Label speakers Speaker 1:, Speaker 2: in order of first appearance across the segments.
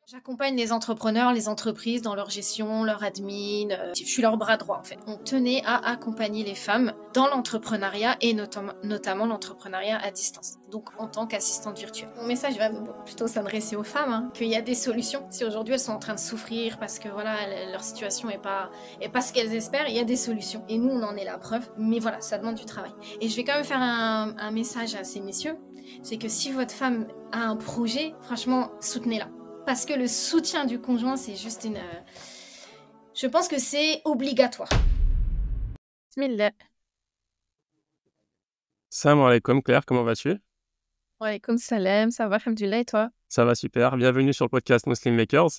Speaker 1: J'accompagne les entrepreneurs, les entreprises dans leur gestion, leur admin. Je suis leur bras droit en fait. On tenait à accompagner les femmes dans l'entrepreneuriat et notamment l'entrepreneuriat à distance. Donc en tant qu'assistante virtuelle. Mon message va plutôt s'adresser aux femmes, qu'il y a des solutions. Si aujourd'hui elles sont en train de souffrir parce que voilà leur situation est pas ce qu'elles espèrent, il y a des solutions. Et nous on en est la preuve. Mais voilà, ça demande du travail. Et je vais quand même faire un message à ces messieurs, c'est que si votre femme a un projet, franchement soutenez-la. Parce que le soutien du conjoint, c'est juste une... Je pense que c'est obligatoire.
Speaker 2: Bismillah.
Speaker 3: Salam alaikum, Claire, comment vas-tu?
Speaker 2: Wa alaykoum salam, ça va, alhamdoulilah, et toi?
Speaker 3: Ça va super, bienvenue sur le podcast Muslim Makers.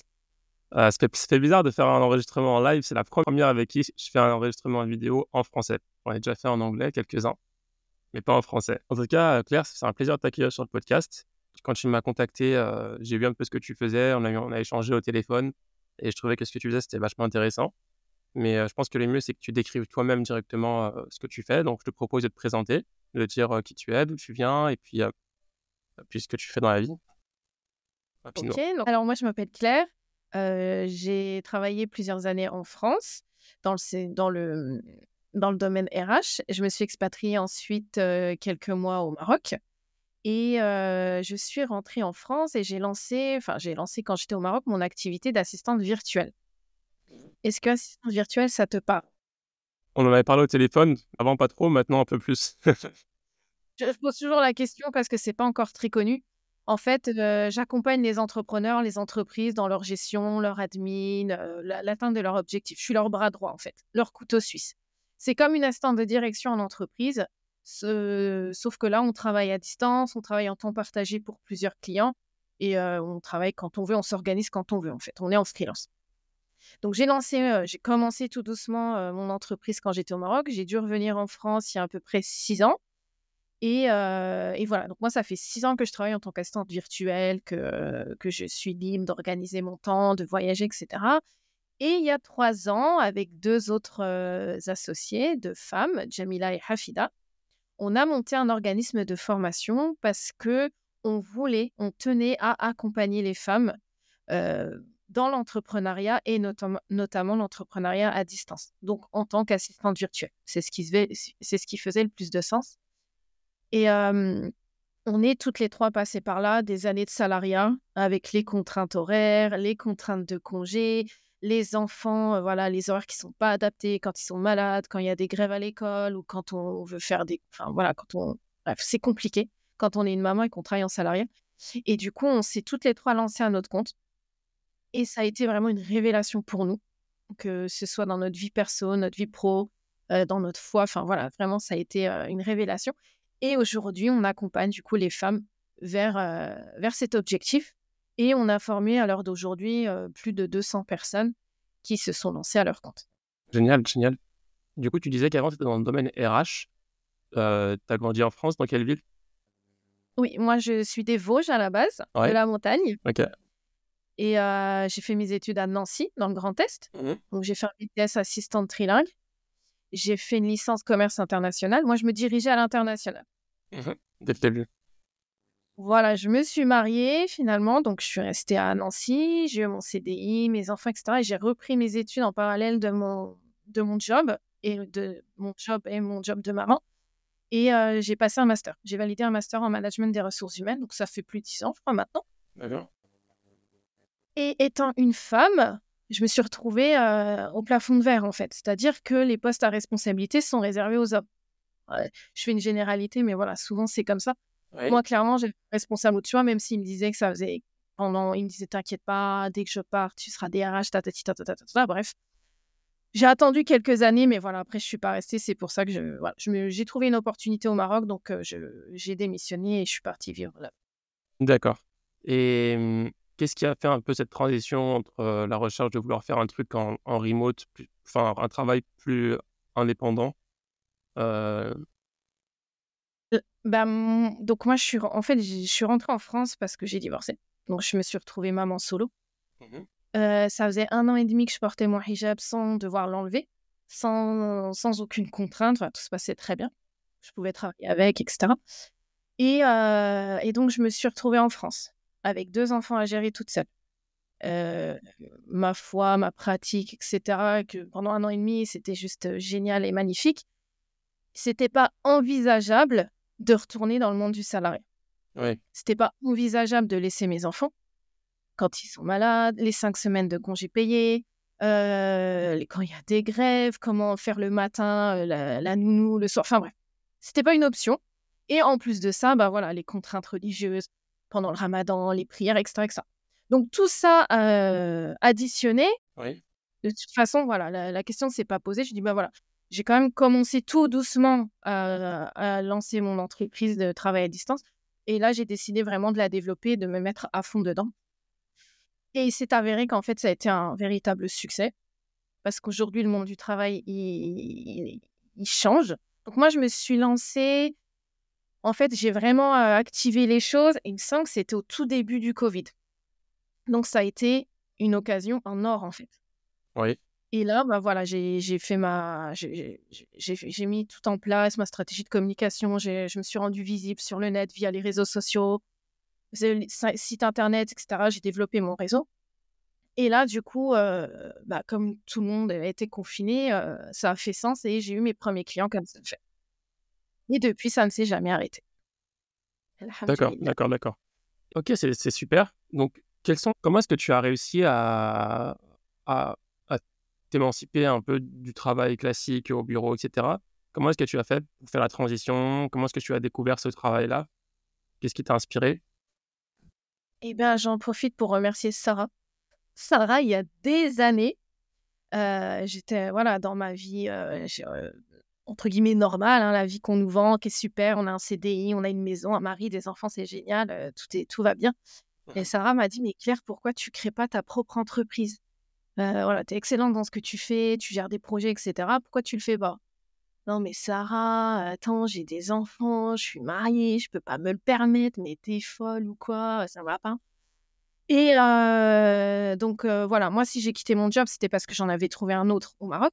Speaker 3: Ça fait bizarre de faire un enregistrement en live, c'est la première avec qui je fais un enregistrement vidéo en français. On l'a déjà fait en anglais, quelques-uns, mais pas en français. En tout cas, Claire, c'est un plaisir de t'accueillir sur le podcast. Quand tu m'as contacté, j'ai vu un peu ce que tu faisais, on a échangé au téléphone, et je trouvais que ce que tu faisais, c'était vachement intéressant. Mais je pense que le mieux, c'est que tu décrives toi-même directement ce que tu fais. Donc, je te propose de te présenter, de dire qui tu es, d'où tu viens, et puis ce que tu fais dans la vie, rapidement.
Speaker 2: Ok, alors moi je m'appelle Claire, j'ai travaillé plusieurs années en France dans le domaine RH. Je me suis expatriée ensuite quelques mois au Maroc et je suis rentrée en France et j'ai lancé quand j'étais au Maroc mon activité d'assistante virtuelle. Est-ce que assistante virtuelle, ça te parle?
Speaker 3: On en avait parlé au téléphone, avant pas trop, maintenant un peu plus.
Speaker 2: Je pose toujours la question parce que c'est pas encore très connu. En fait, j'accompagne les entrepreneurs, les entreprises dans leur gestion, leur admin, l'atteinte de leurs objectifs. Je suis leur bras droit, en fait, leur couteau suisse. C'est comme une assistante de direction en entreprise, sauf que là, on travaille à distance, on travaille en temps partagé pour plusieurs clients et on travaille quand on veut, on s'organise quand on veut, en fait. On est en freelance. Donc, j'ai commencé tout doucement mon entreprise quand j'étais au Maroc. J'ai dû revenir en France il y a à peu près 6 ans. Et voilà, donc moi, ça fait 6 ans que je travaille en tant qu'assistante virtuelle, que je suis libre d'organiser mon temps, de voyager, et cetera. Et il y a 3 ans, avec 2 autres associées, 2 femmes, Jamila et Hafida, on a monté un organisme de formation parce qu'on tenait à accompagner les femmes dans l'entrepreneuriat et notamment l'entrepreneuriat à distance. Donc, en tant qu'assistante virtuelle. C'est ce qui faisait le plus de sens. Et on est toutes les 3 passées par là, des années de salariat avec les contraintes horaires, les contraintes de congés, les enfants, voilà, les horaires qui sont pas adaptés quand ils sont malades, quand il y a des grèves à l'école ou quand on veut faire voilà, bref, c'est compliqué quand on est une maman et qu'on travaille en salariat. Et du coup, on s'est toutes les 3 lancées à notre compte et ça a été vraiment une révélation pour nous, que ce soit dans notre vie perso, notre vie pro, dans notre foi, enfin voilà, vraiment ça a été une révélation. Et aujourd'hui, on accompagne du coup les femmes vers cet objectif. Et on a formé à l'heure d'aujourd'hui plus de 200 personnes qui se sont lancées à leur compte.
Speaker 3: Génial, génial. Du coup, tu disais qu'avant, tu étais dans le domaine RH. Tu as grandi en France, dans quelle ville?
Speaker 2: Oui, moi je suis des Vosges à la base, de
Speaker 3: Ouais,
Speaker 2: la montagne.
Speaker 3: ok.
Speaker 2: Et j'ai fait mes études à Nancy, dans le Grand Est. Donc j'ai fait un BTS assistante trilingue. J'ai fait une licence commerce international. Moi, je me dirigeais à l'international.
Speaker 3: Dès le début.
Speaker 2: Voilà, je me suis mariée finalement, donc je suis restée à Nancy, j'ai eu mon CDI, mes enfants, etc. Et j'ai repris mes études en parallèle de mon job et de mon job de maman. Et j'ai passé un master. J'ai validé un master en management des ressources humaines, donc ça fait plus de 10 ans, je crois, maintenant.
Speaker 3: D'accord.
Speaker 2: Et étant une femme, je me suis retrouvée au plafond de verre, en fait. C'est-à-dire que les postes à responsabilité sont réservés aux hommes. Ouais, je fais une généralité, mais voilà, souvent c'est comme ça.
Speaker 3: Oui.
Speaker 2: Moi, clairement, j'étais responsable au-dessus, même s'il me disait que ça faisait il me disait, t'inquiète pas, dès que je pars, tu seras DRH, bref. J'ai attendu quelques années, mais voilà, après, je suis pas restée. C'est pour ça que j'ai trouvé une opportunité au Maroc, donc j'ai démissionné et je suis partie vivre là.
Speaker 3: D'accord. Et qu'est-ce qui a fait un peu cette transition entre la recherche de vouloir faire un truc en remote, enfin un travail plus indépendant
Speaker 2: Donc moi, je suis rentrée en France parce que j'ai divorcé. Donc je me suis retrouvée maman solo. Ça faisait 1 an et demi que je portais mon hijab sans devoir l'enlever, sans aucune contrainte. Enfin, tout se passait très bien. Je pouvais travailler avec, etc. Et donc, je me suis retrouvée en France avec 2 enfants à gérer toute seule. euh, ma foi, ma pratique, etc., que pendant 1 an et demi, c'était juste génial et magnifique, c'était pas envisageable de retourner dans le monde du salariat.
Speaker 3: Oui,
Speaker 2: C'était pas envisageable de laisser mes enfants quand ils sont malades, les 5 semaines de congés payés, quand il y a des grèves, comment faire le matin, la nounou, le soir, enfin bref. C'était pas une option. Et en plus de ça, bah voilà, les contraintes religieuses pendant le ramadan, les prières, etc., etc. Donc tout ça additionné,
Speaker 3: oui.
Speaker 2: de toute façon, voilà, la question ne s'est pas posée. Je dis, bah voilà, j'ai quand même commencé tout doucement à lancer mon entreprise de travail à distance. Et là, j'ai décidé vraiment de la développer, de me mettre à fond dedans. Et il s'est avéré qu'en fait, ça a été un véritable succès parce qu'aujourd'hui, le monde du travail, il change. Donc moi, je me suis lancée. En fait, j'ai vraiment activé les choses. Il me semble que c'était au tout début du Covid. Donc, ça a été une occasion en or, en fait.
Speaker 3: Oui.
Speaker 2: Et là, bah voilà, j'ai fait j'ai mis tout en place, ma stratégie de communication. Je me suis rendue visible sur le net via les réseaux sociaux, site internet, etc. J'ai développé mon réseau. Et là, du coup, bah, comme tout le monde a été confiné, ça a fait sens et j'ai eu mes premiers clients comme ça fait. Et depuis, ça ne s'est jamais arrêté.
Speaker 3: D'accord,
Speaker 2: Alhamdulillah.
Speaker 3: d'accord, d'accord. Ok, c'est super. Donc, comment est-ce que tu as réussi à t'émanciper un peu du travail classique au bureau, etc. Comment est-ce que tu as fait pour faire la transition? Comment est-ce que tu as découvert ce travail-là? Qu'est-ce qui t'a inspiré?
Speaker 2: Eh bien, j'en profite pour remercier Sarah. Sarah, il y a des années, j'étais voilà, dans ma vie, entre guillemets, normale, hein, la vie qu'on nous vend, qui est super. On a un CDI, on a une maison, un mari, des enfants, c'est génial, tout va bien. Et Sarah m'a dit, mais Claire, pourquoi tu crées pas ta propre entreprise? Voilà, tu es excellente dans ce que tu fais, tu gères des projets, etc. Pourquoi tu le fais pas? Non, mais Sarah, attends, j'ai des enfants, je suis mariée, je peux pas me le permettre, mais t'es folle ou quoi? Ça va pas. Et donc voilà, moi, si j'ai quitté mon job, c'était parce que j'en avais trouvé un autre au Maroc.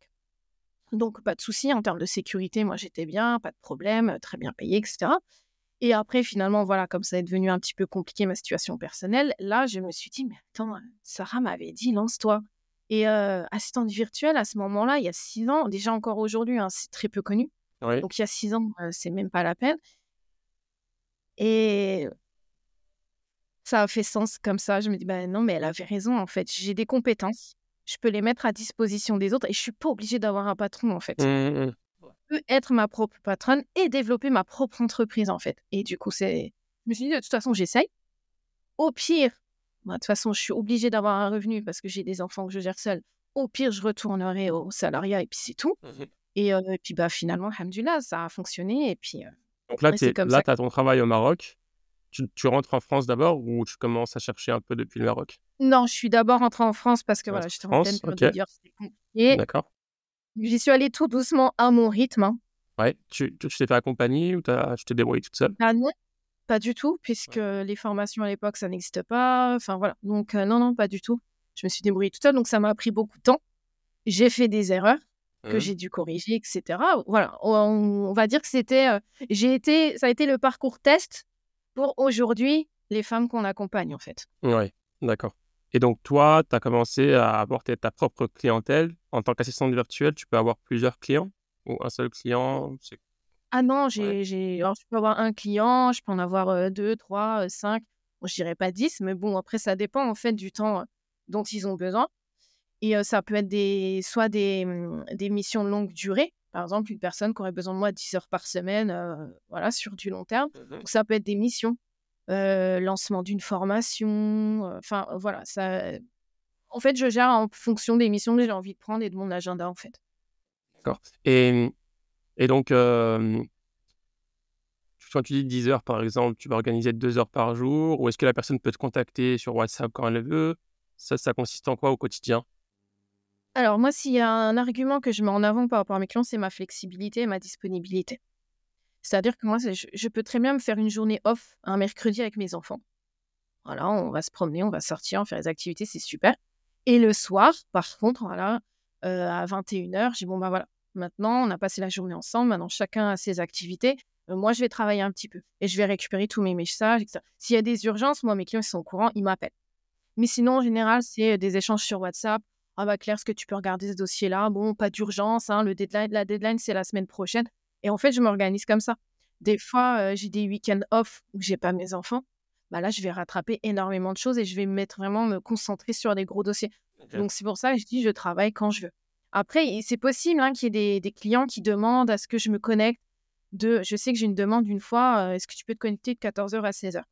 Speaker 2: Donc pas de souci, en termes de sécurité, moi, j'étais bien, pas de problème, très bien payée, etc. Et après, finalement, voilà, comme ça est devenu un petit peu compliqué ma situation personnelle, là, je me suis dit: «Mais attends, Sarah m'avait dit: "Lance-toi"». Et assistante virtuelle, à ce moment-là, il y a 6 ans, déjà encore aujourd'hui, hein, c'est très peu connu.
Speaker 3: Oui,
Speaker 2: Donc il y a 6 ans, c'est même pas la peine. Et ça a fait sens comme ça. Je me dis: «Bah non, mais elle avait raison, en fait. J'ai des compétences, je peux les mettre à disposition des autres et je suis pas obligée d'avoir un patron, en fait.
Speaker 3: mmh, mmh.
Speaker 2: Je peux être ma propre patronne et développer ma propre entreprise, en fait». Et du coup, je me suis dit: «De toute façon, j'essaye. Au pire, bah, de toute façon, je suis obligée d'avoir un revenu parce que j'ai des enfants que je gère seule. Au pire, je retournerai au salariat et puis c'est tout».
Speaker 3: Mmh.
Speaker 2: Et puis, bah, finalement, alhamdoulilah, ça a fonctionné et puis,
Speaker 3: Donc là,
Speaker 2: et c'est comme
Speaker 3: là,
Speaker 2: ça.
Speaker 3: tu as ton travail au Maroc. Tu rentres en France d'abord ou tu commences à chercher un peu depuis le Maroc?
Speaker 2: Non, je suis d'abord rentrée en France parce que
Speaker 3: Tu
Speaker 2: voilà,
Speaker 3: rentres
Speaker 2: j'étais
Speaker 3: en
Speaker 2: en pleine
Speaker 3: France,
Speaker 2: période
Speaker 3: OK,
Speaker 2: de divorce, c'était compliqué.
Speaker 3: d'accord.
Speaker 2: J'y suis allée tout doucement à mon rythme, hein.
Speaker 3: Ouais, tu t'es fait accompagner ou tu t'es débrouillée toute seule?
Speaker 2: Ah non, pas du tout, puisque
Speaker 3: Ouais.
Speaker 2: les formations à l'époque, ça n'existe pas. Enfin voilà, donc non, non, pas du tout. Je me suis débrouillée toute seule, donc ça m'a pris beaucoup de temps. J'ai fait des erreurs que
Speaker 3: Mmh.
Speaker 2: j'ai dû corriger, et cetera. Voilà, on va dire que ça a été le parcours test pour aujourd'hui les femmes qu'on accompagne, en fait.
Speaker 3: Ouais, d'accord. Et donc toi, tu as commencé à apporter ta propre clientèle. En tant qu'assistante virtuelle, tu peux avoir plusieurs clients ou un seul client?
Speaker 2: Ah non,
Speaker 3: Ouais.
Speaker 2: alors je peux avoir un client, je peux en avoir, 2, 3, 5. Bon, je dirais pas 10, mais bon, après ça dépend, en fait, du temps, dont ils ont besoin. Et ça peut être soit des missions de longue durée. Par exemple, une personne qui aurait besoin de moi 10 heures par semaine, voilà, sur du long terme.
Speaker 3: Mmh.
Speaker 2: Donc ça peut être des missions, lancement d'une formation, enfin, voilà, ça en fait, je gère en fonction des missions que j'ai envie de prendre et de mon agenda, en fait.
Speaker 3: D'accord. Et donc, quand tu dis 10 heures, par exemple, tu vas organiser 2 heures par jour ou est-ce que la personne peut te contacter sur WhatsApp quand elle veut? Ça consiste en quoi au quotidien?
Speaker 2: Alors moi, s'il y a un argument que je mets en avant par rapport à mes clients, c'est ma flexibilité et ma disponibilité. C'est-à-dire que moi, je peux très bien me faire une journée off un mercredi avec mes enfants. Voilà, on va se promener, on va sortir, on va faire des activités, c'est super. Et le soir, par contre, voilà, à 21h, je dis: «Bon, bah, voilà, maintenant on a passé la journée ensemble, maintenant chacun a ses activités. Moi, je vais travailler un petit peu et je vais récupérer tous mes messages et cetera». S'il y a des urgences, moi, mes clients, ils sont au courant, ils m'appellent. Mais sinon, en général, c'est des échanges sur WhatsApp. Ah bah Claire, est-ce que tu peux regarder ce dossier-là? Bon, pas d'urgence, hein, la deadline, c'est la semaine prochaine. Et en fait, je m'organise comme ça. Des fois, j'ai des week-ends off où j'ai pas mes enfants. Bah là, je vais rattraper énormément de choses et je vais me concentrer sur des gros dossiers.
Speaker 3: Ok.
Speaker 2: Donc, c'est pour ça que je dis je travaille quand je veux. Après, c'est possible qu'il y ait des clients qui demandent à ce que je me connecte. Je sais que j'ai une demande une fois, est-ce que tu peux te connecter de 14h à 16h?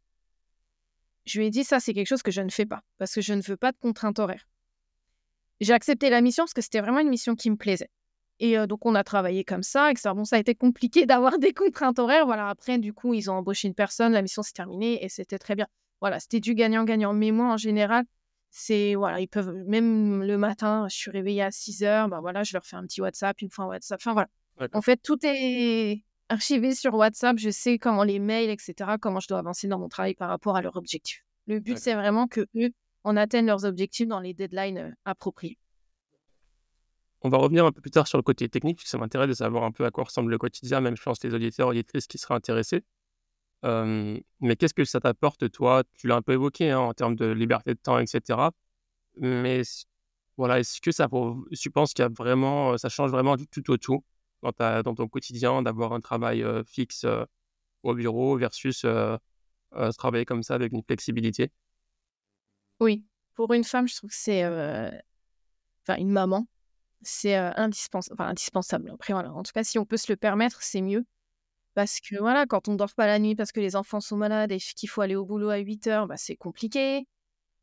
Speaker 2: Je lui ai dit, ça, c'est quelque chose que je ne fais pas parce que je ne veux pas de contrainte horaire. J'ai accepté la mission parce que c'était vraiment une mission qui me plaisait. Et donc, on a travaillé comme ça, etc. Bon, ça a été compliqué d'avoir des contraintes horaires. Voilà, après, du coup, ils ont embauché une personne, la mission s'est terminée et c'était très bien. Voilà, c'était du gagnant-gagnant. Mais moi, en général, voilà, ils peuvent, même le matin, je suis réveillée à 6h, bah voilà, je leur fais un petit WhatsApp, ils me font un WhatsApp. Enfin, voilà. En
Speaker 3: D'accord.
Speaker 2: fait, tout est archivé sur WhatsApp. Je sais comment les mails, etc., comment je dois avancer dans mon travail par rapport à leurs objectifs. Le but, c'est
Speaker 3: D'accord.
Speaker 2: vraiment qu'eux, on atteigne leurs objectifs dans les deadlines appropriés.
Speaker 3: On va revenir un peu plus tard sur le côté technique, parce que ça m'intéresse de savoir un peu à quoi ressemble le quotidien, même je pense les auditeurs, auditrices qui seraient intéressés. Mais qu'est-ce que ça t'apporte, toi? Tu l'as un peu évoqué, hein, en termes de liberté de temps, et cetera. Mais voilà, est-ce que tu penses qu'il y a vraiment, ça change vraiment du tout au tout dans ton quotidien d'avoir un travail, fixe, au bureau versus, travailler comme ça avec une flexibilité?
Speaker 2: Oui, pour une femme, je trouve que c'est, enfin une maman, c'est, indispensable. Après voilà, en tout cas, si on peut se le permettre, c'est mieux. Parce que voilà, quand on dort pas la nuit parce que les enfants sont malades et qu'il faut aller au boulot à 8h, bah, c'est compliqué.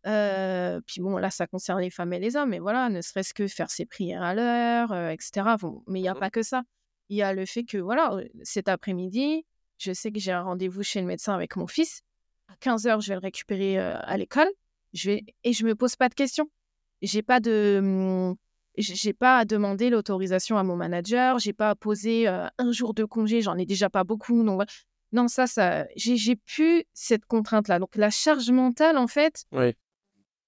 Speaker 2: Puis bon, là, ça concerne les femmes et les hommes, mais voilà, ne serait-ce que faire ses prières à l'heure, et cetera. Bon, mais il y a
Speaker 3: Mmh.
Speaker 2: pas que ça. Il y a le fait que voilà, cet après-midi, je sais que j'ai un rendez-vous chez le médecin avec mon fils. À 15h, je vais le récupérer, à l'école. Je me pose pas de questions. J'ai pas de, j'ai pas à demander l'autorisation à mon manager, j'ai pas à poser, 1 jour de congé, j'en ai déjà pas beaucoup, donc voilà. Non, ça j'ai plus cette contrainte-là. Donc la charge mentale, en fait,
Speaker 3: Oui,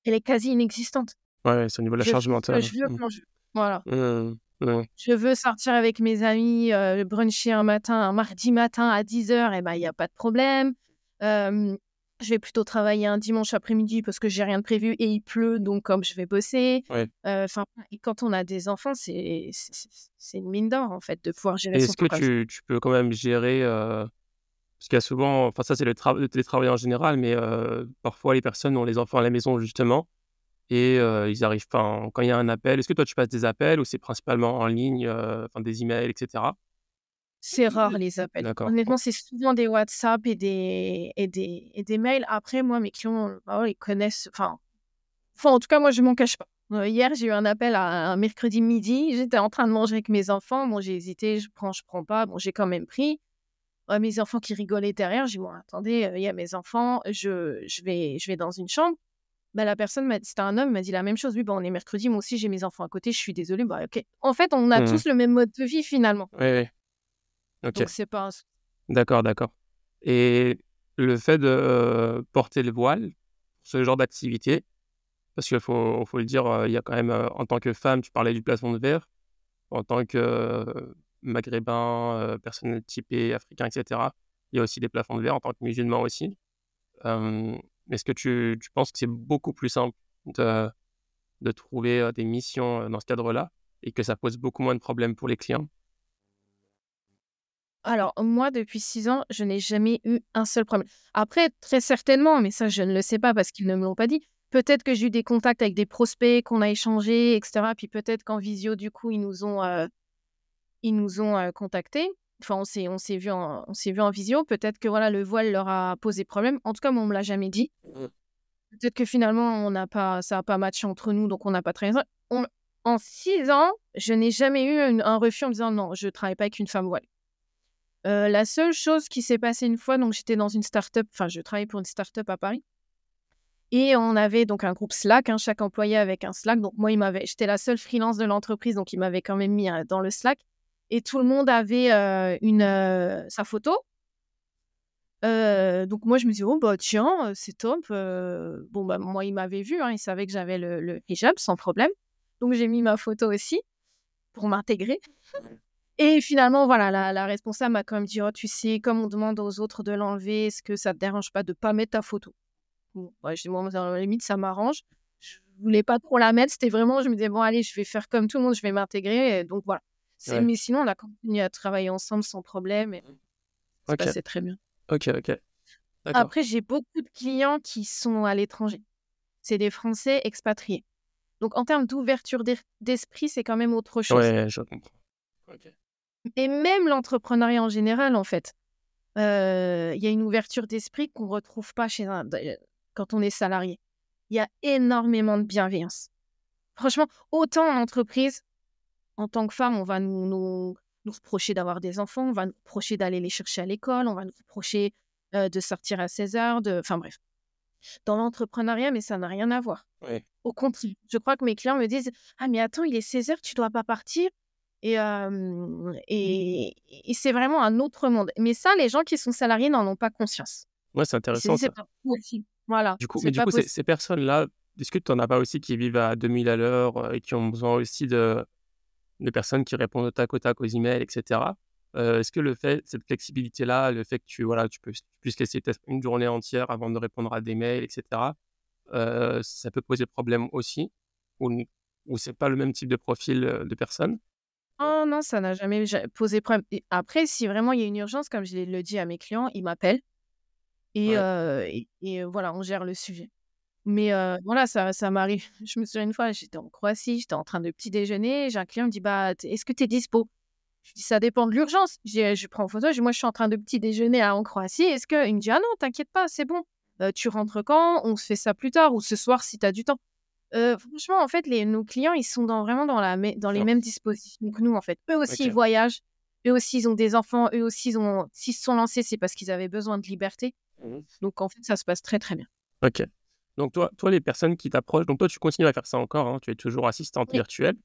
Speaker 2: elle est quasi inexistante.
Speaker 3: ouais, ouais, c'est au niveau de la
Speaker 2: Je fais
Speaker 3: charge
Speaker 2: ce que
Speaker 3: mentale.
Speaker 2: je veux
Speaker 3: Mmh.
Speaker 2: quand je veux. Voilà.
Speaker 3: Mmh. Mmh.
Speaker 2: Je veux sortir avec mes amis, bruncher un mardi matin à 10h, et ben, il y a pas de problème. Hem, je vais plutôt travailler un dimanche après-midi parce que j'ai rien de prévu et il pleut, donc comme je vais bosser.
Speaker 3: Ouais.
Speaker 2: Enfin, et quand on a des enfants, c'est une mine d'or, en fait, de pouvoir gérer
Speaker 3: Et
Speaker 2: son
Speaker 3: est-ce que
Speaker 2: temps comme ça.
Speaker 3: tu peux quand même gérer, parce qu'il y a souvent, enfin ça c'est le télétravail en général, mais parfois les personnes ont les enfants à la maison justement et ils arrivent pas quand il y a un appel, est-ce que toi tu passes des appels ou c'est principalement en ligne, enfin des emails et cetera?
Speaker 2: C'est rare les appels.
Speaker 3: D'accord.
Speaker 2: Honnêtement, c'est souvent des WhatsApp et des mails. Après, moi, mes clients, bah, ouais, ils connaissent, en tout cas, moi, je m'en cache pas. Hier, j'ai eu un appel à un mercredi midi. J'étais en train de manger avec mes enfants. Bon, j'ai hésité, je prends pas. Bon, j'ai quand même pris. Mes enfants qui rigolaient derrière, j'ai dit: «Bon, attendez, il y a mes enfants, je vais dans une chambre». Bah, la personne m'a dit, c'était un homme, m'a dit la même chose. «Oui, bah, on est mercredi, moi aussi j'ai mes enfants à côté, je suis désolée». Bah, OK. En fait, on a
Speaker 3: Mmh.
Speaker 2: tous le même mode de vie finalement.
Speaker 3: Oui, oui. OK.
Speaker 2: Donc c'est pas un s
Speaker 3: D'accord, d'accord. Et le fait de, porter le voile, ce genre d'activité, parce qu'il faut le dire, il y a quand même, en tant que femme, tu parlais du plafond de verre, en tant que, maghrébin, personne typée, africain et cetera, il y a aussi des plafonds de verre en tant que musulman aussi. Hem, Est-ce que tu penses que c'est beaucoup plus simple de trouver, des missions, dans ce cadre-là et que ça pose beaucoup moins de problèmes pour les clients?
Speaker 2: Alors moi, depuis 6 ans, je n'ai jamais eu un seul problème. Après, très certainement, mais ça, je ne le sais pas parce qu'ils ne me l'ont pas dit. Peut-être que j'ai eu des contacts avec des prospects, qu'on a échangé, et cetera. Puis peut-être qu'en visio, du coup, ils nous ont, contactés. Enfin, on s'est vu en visio. Peut-être que, voilà, le voile leur a posé problème. En tout cas, moi, on me l'a jamais dit.
Speaker 3: Mmh.
Speaker 2: Peut-être que finalement, ça a pas matché entre nous, donc on n'a pas travaillé ensemble. En 6 ans, je n'ai jamais eu un refus en me disant: «Non, je travaille pas avec une femme voilée». La seule chose qui s'est passée une fois, donc j'étais dans une start-up, enfin, je travaillais pour une start-up à Paris et on avait donc un groupe Slack, hein, chaque employé avec un Slack. Donc moi, j'étais la seule freelance de l'entreprise, donc il m'avait quand même mis, dans le Slack et tout le monde avait, sa photo. Donc moi, je me dis: «Oh bah tiens, c'est top», bon, bah, moi, il m'avait vu, hein, il savait que j'avais le hijab sans problème. Donc j'ai mis ma photo aussi pour m'intégrer. Et finalement, voilà, la responsable m'a quand même dit: «Oh, tu sais, comme on demande aux autres de l'enlever, est-ce que ça te dérange pas de pas mettre ta photo?» Bon, ouais, je dis, moi, dans la limite, ça m'arrange. Je voulais pas trop la mettre. C'était vraiment, je me disais, bon, allez, je vais faire comme tout le monde, je vais m'intégrer. Et donc, voilà.
Speaker 3: Ouais.
Speaker 2: Mais sinon, on a continué à travailler ensemble sans problème et ça se
Speaker 3: Ok,
Speaker 2: passait très bien.
Speaker 3: ok, ok. D'accord.
Speaker 2: Après, j'ai beaucoup de clients qui sont à l'étranger. C'est des Français expatriés. Donc, en termes d'ouverture d'esprit, c'est quand même autre chose.
Speaker 3: Ouais, je comprends. Ok.
Speaker 2: Et même l'entrepreneuriat en général, en fait. Il y a une ouverture d'esprit qu'on ne retrouve pas quand on est salarié. Il y a énormément de bienveillance. Franchement, autant en entreprise, en tant que femme, on va nous reprocher d'avoir des enfants, on va nous reprocher d'aller les chercher à l'école, on va nous reprocher de sortir à 16 heures, enfin bref. Dans l'entrepreneuriat, mais ça n'a rien à voir.
Speaker 3: Ouais.
Speaker 2: Au contraire, je crois que mes clients me disent « Ah, mais attends, il est 16 heures, tu ne dois pas partir ?» Et c'est vraiment un autre monde. Mais ça, les gens qui sont salariés n'en ont pas conscience.
Speaker 3: Ouais, c'est
Speaker 2: Ils se
Speaker 3: intéressant
Speaker 2: disent « C'est
Speaker 3: ça.
Speaker 2: pas possible. » Voilà,
Speaker 3: Du coup,
Speaker 2: c'est pas possible.
Speaker 3: ces personnes-là, est-ce que tu n'en as pas aussi qui vivent à 2000 à l'heure et qui ont besoin aussi de personnes qui répondent au tac aux emails, etc. Est-ce que cette flexibilité-là, le fait que tu puisses laisser peut-être une journée entière avant de répondre à des mails, etc., ça peut poser problème aussi? Ou, ou c'est pas le même type de profil de personne?
Speaker 2: Oh non, ça n'a jamais posé problème. Et après, si vraiment il y a une urgence, comme je le dis à mes clients, ils m'appellent et,
Speaker 3: Ouais.
Speaker 2: voilà, on gère le sujet. Mais voilà, ça m'arrive. Je me souviens une fois, j'étais en Croatie, j'étais en train de petit déjeuner, j'ai un client qui me dit bah, est-ce que tu es dispo? Je dis ça dépend de l'urgence. Je prends en photo, je dis moi je suis en train de petit déjeuner en Croatie. Est-ce que il me dit ah non, t'inquiète pas, c'est bon. Tu rentres quand? On se fait ça plus tard ou ce soir si tu as du temps. Franchement, en fait, nos clients, ils sont vraiment dans les
Speaker 3: D'accord.
Speaker 2: mêmes dispositions que nous, en fait. Eux aussi, ils
Speaker 3: Ok.
Speaker 2: voyagent. Eux aussi, ils ont des enfants. Eux aussi, s'ils se sont lancés, c'est parce qu'ils avaient besoin de liberté.
Speaker 3: Mhm.
Speaker 2: Donc, en fait, ça se passe très, très bien.
Speaker 3: Ok. Donc toi, les personnes qui t'approchent, donc toi, tu continues à faire ça encore, hein, tu es toujours assistante
Speaker 2: Oui,
Speaker 3: virtuelle.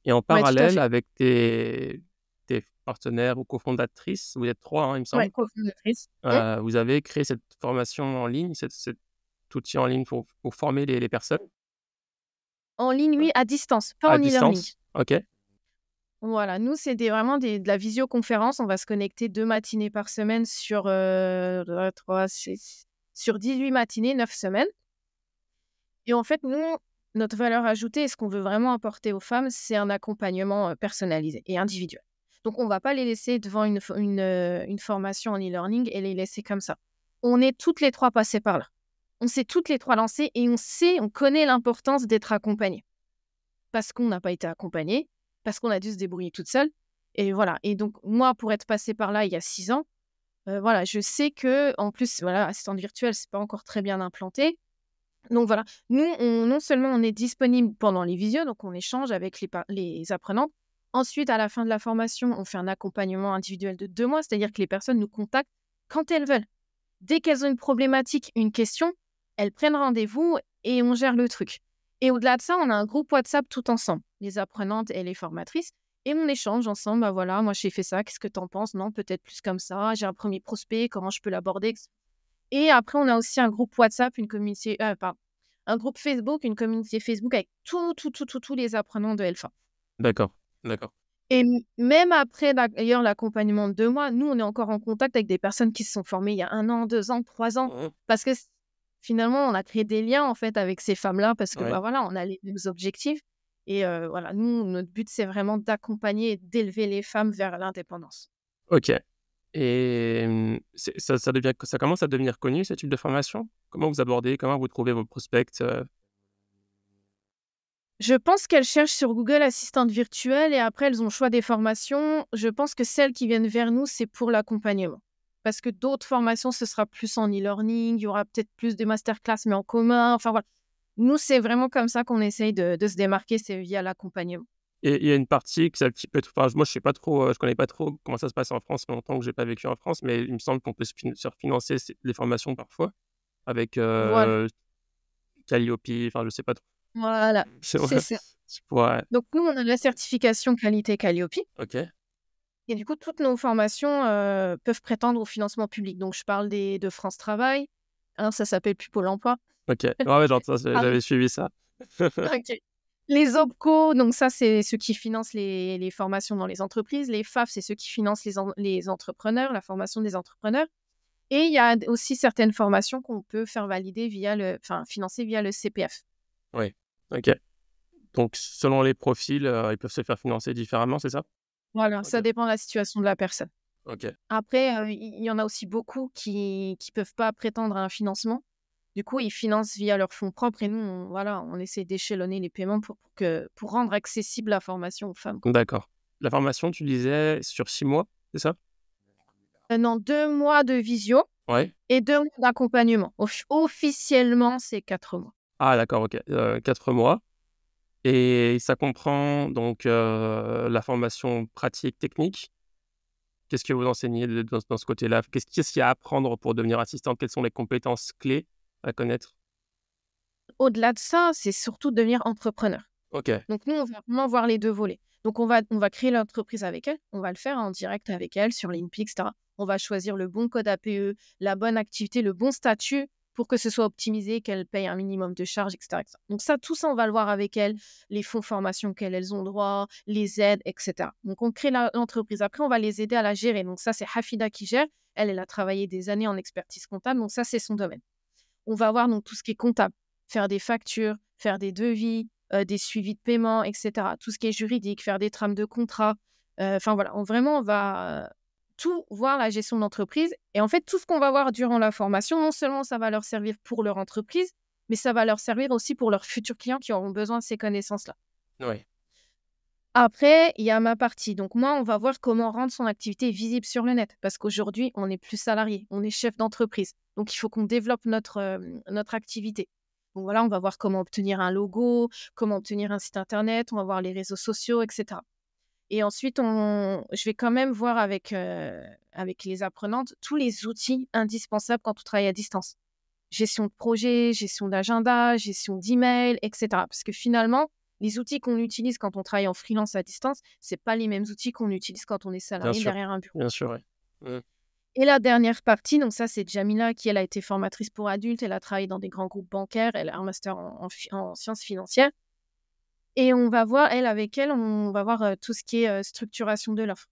Speaker 3: Et en
Speaker 2: ouais, tout à
Speaker 3: parallèle,
Speaker 2: fait.
Speaker 3: avec tes partenaires ou cofondatrices, vous êtes trois, hein, il me
Speaker 2: Ouais,
Speaker 3: semble,
Speaker 2: cofondatrice.
Speaker 3: vous avez créé cette formation en ligne, cet outil en ligne pour former les personnes
Speaker 2: En ligne, oui, à distance, pas
Speaker 3: à
Speaker 2: en e-learning.
Speaker 3: distance. Ok.
Speaker 2: Voilà, nous, c'est vraiment de la visioconférence. On va se connecter 2 matinées par semaine sur 18 matinées, 9 semaines. Et en fait, nous, notre valeur ajoutée et ce qu'on veut vraiment apporter aux femmes, c'est un accompagnement personnalisé et individuel. Donc, on ne va pas les laisser devant une formation en e-learning et les laisser comme ça. On est toutes les trois passées par là. On s'est toutes les trois lancées et on connaît l'importance d'être accompagnées. Parce qu'on n'a pas été accompagnées, parce qu'on a dû se débrouiller toute seule. Et voilà. Et donc, moi, pour être passée par là il y a 6 ans, voilà, je sais que, en plus, voilà, assistante virtuelle, c'est pas encore très bien implanté. Donc voilà, nous, non seulement on est disponible pendant les visios, donc on échange avec les apprenants. Ensuite, à la fin de la formation, on fait un accompagnement individuel de 2 mois, c'est-à-dire que les personnes nous contactent quand elles veulent. Dès qu'elles ont une problématique, une question, elles prennent rendez-vous et on gère le truc. Et au-delà de ça, on a un groupe WhatsApp tout ensemble, les apprenantes et les formatrices, et on échange ensemble. Bah voilà, moi j'ai fait ça, qu'est-ce que t'en penses? Non, peut-être plus comme ça, j'ai un premier prospect, comment je peux l'aborder? Et après, on a aussi un groupe WhatsApp, un groupe Facebook, une communauté Facebook avec tous les apprenants de Elfa.
Speaker 3: D'accord. D'accord.
Speaker 2: Et même après, d'ailleurs, l'accompagnement de 2 mois, nous, on est encore en contact avec des personnes qui se sont formées il y a 1 an, 2 ans, 3 ans.
Speaker 3: Mhm.
Speaker 2: Parce que finalement, on a créé des liens, en fait, avec ces femmes-là parce que,
Speaker 3: Ouais.
Speaker 2: bah, voilà, on a les mêmes objectifs. Et voilà, nous, notre but, c'est vraiment d'accompagner et d'élever les femmes vers l'indépendance.
Speaker 3: Ok. Et ça commence à devenir connu, ce type de formation? Comment vous abordez? Comment vous trouvez vos prospects?
Speaker 2: Je pense qu'elles cherchent sur Google assistante virtuelle et après, elles ont le choix des formations. Je pense que celles qui viennent vers nous, c'est pour l'accompagnement. Parce que d'autres formations, ce sera plus en e-learning, il y aura peut-être plus de masterclass, mais en commun. Enfin voilà. Nous, c'est vraiment comme ça qu'on essaye de se démarquer, c'est via l'accompagnement.
Speaker 3: Et il y a une partie qui qui peut être, enfin, moi je sais pas trop, je connais pas trop comment ça se passe en France, ça fait longtemps que j'ai pas vécu en France, mais il me semble qu'on peut se financer les formations parfois avec
Speaker 2: Voilà.
Speaker 3: Calliope, enfin je sais pas trop.
Speaker 2: Voilà.
Speaker 3: C'est
Speaker 2: C'est
Speaker 3: vrai.
Speaker 2: ça.
Speaker 3: Ouais.
Speaker 2: Donc, nous, on a la certification qualité Calliope.
Speaker 3: Ok.
Speaker 2: Et du coup, toutes nos formations peuvent prétendre au financement public. Donc, je parle de France Travail. Hein, ça s'appelle plus Pôle emploi.
Speaker 3: Ok. Ouais, j'entends,
Speaker 2: Ah,
Speaker 3: j'avais suivi ça.
Speaker 2: ok. Les OPCO, donc ça, c'est ceux qui financent les formations dans les entreprises. Les FAF, c'est ceux qui financent les entrepreneurs, la formation des entrepreneurs. Et il y a aussi certaines formations qu'on peut faire valider financer via le CPF.
Speaker 3: Oui, ok. Donc, selon les profils, ils peuvent se faire financer différemment, c'est ça?
Speaker 2: Voilà,
Speaker 3: Ok,
Speaker 2: ça dépend de la situation de la personne.
Speaker 3: ok,
Speaker 2: Après, il y en a aussi beaucoup qui peuvent pas prétendre à un financement. Du coup, ils financent via leurs fonds propres et nous, on essaie d'échelonner les paiements pour rendre accessible la formation aux femmes, quoi.
Speaker 3: d'accord. La formation, tu disais sur 6 mois, c'est ça?
Speaker 2: Non, 2 mois de visio
Speaker 3: Ouais.
Speaker 2: et 2 mois d'accompagnement. Officiellement, c'est 4 mois.
Speaker 3: Ah d'accord, OK, 4 mois et ça comprend donc la formation pratique technique. Qu'est-ce que vous enseignez dans ce côté-là? Qu'est-ce qu'il y a à apprendre pour devenir assistante? Quelles sont les compétences clés à connaître?
Speaker 2: Au-delà de ça, c'est surtout devenir entrepreneur.
Speaker 3: OK,
Speaker 2: Donc nous, on va vraiment voir les 2 volets. Donc on va créer l'entreprise avec elle, on va le faire en direct avec elle sur l'INPI, et cetera. On va choisir le bon code APE, la bonne activité, le bon statut pour que ce soit optimisé, qu'elle paye un minimum de charges, et cetera, et cetera. Donc ça, tout ça, on va le voir avec elle, les fonds formation auxquels elles ont droit, les aides, et cetera. Donc on crée l'entreprise. Après, on va les aider à la gérer. Donc ça, c'est Hafida qui gère. Elle a travaillé des années en expertise comptable, donc ça, c'est son domaine. On va voir donc tout ce qui est comptable, faire des factures, faire des devis, des suivis de paiement, et cetera. Tout ce qui est juridique, faire des trames de contrat. Enfin voilà, on va tout voir la gestion de l'entreprise. Et en fait, tout ce qu'on va voir durant la formation, non seulement ça va leur servir pour leur entreprise, mais ça va leur servir aussi pour leurs futurs clients qui auront besoin de ces connaissances-là.
Speaker 3: ouais,
Speaker 2: Après, il y a ma partie. Donc moi, on va voir comment rendre son activité visible sur le net. Parce qu'aujourd'hui, on n'est plus salarié, on est chef d'entreprise. Donc il faut qu'on développe notre activité. Donc voilà, on va voir comment obtenir un logo, comment obtenir un site internet, on va voir les réseaux sociaux, etc. Et ensuite, je vais quand même voir avec les apprenantes tous les outils indispensables quand on travaille à distance. Gestion de projet, gestion d'agenda, gestion d'email, etc. Parce que finalement, les outils qu'on utilise quand on travaille en freelance à distance, c'est pas les mêmes outils qu'on utilise quand on est salarié derrière un bureau.
Speaker 3: bien sûr, ouais. Mmh.
Speaker 2: Et la dernière partie, donc ça, c'est Jamila qui, elle, a été formatrice pour adultes. Elle a travaillé dans des grands groupes bancaires. Elle a un master en sciences financières. Et on va voir, avec elle, on va voir tout ce qui est structuration de l'offre.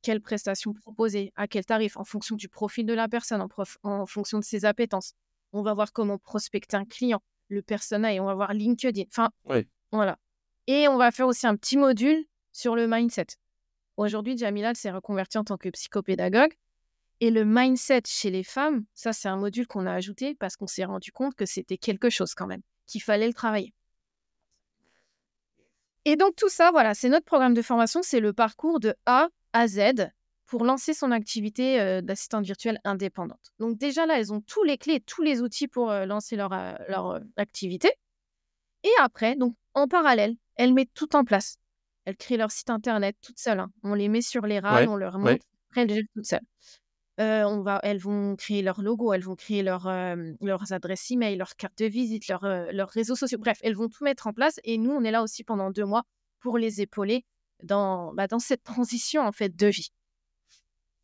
Speaker 2: Quelles prestations proposer, à quel tarif, en fonction du profil de la personne, en fonction de ses appétences. On va voir comment prospecter un client, le persona, et on va voir LinkedIn. Enfin,
Speaker 3: Oui,
Speaker 2: voilà. Et on va faire aussi un petit module sur le mindset. Aujourd'hui, Jamila, elle s'est reconvertie en tant que psychopédagogue. Et le mindset chez les femmes, ça, c'est un module qu'on a ajouté parce qu'on s'est rendu compte que c'était quelque chose quand même, qu'il fallait le travailler. Et donc, tout ça, voilà, c'est notre programme de formation. C'est le parcours de A à Z pour lancer son activité d'assistante virtuelle indépendante. Donc, déjà là, elles ont tous les clés, tous les outils pour lancer leur activité. Et après, donc, en parallèle, elles mettent tout en place. Elles créent leur site internet toutes seules, hein. On les met sur les rails,
Speaker 3: ouais,
Speaker 2: on leur
Speaker 3: ouais,
Speaker 2: montre. Après, elles gèrent toutes seules. Elles vont créer leur logo, elles vont créer leurs adresses email, leurs cartes de visite, leurs réseaux sociaux. Bref, elles vont tout mettre en place et nous, on est là aussi pendant 2 mois pour les épauler dans cette transition en fait de vie.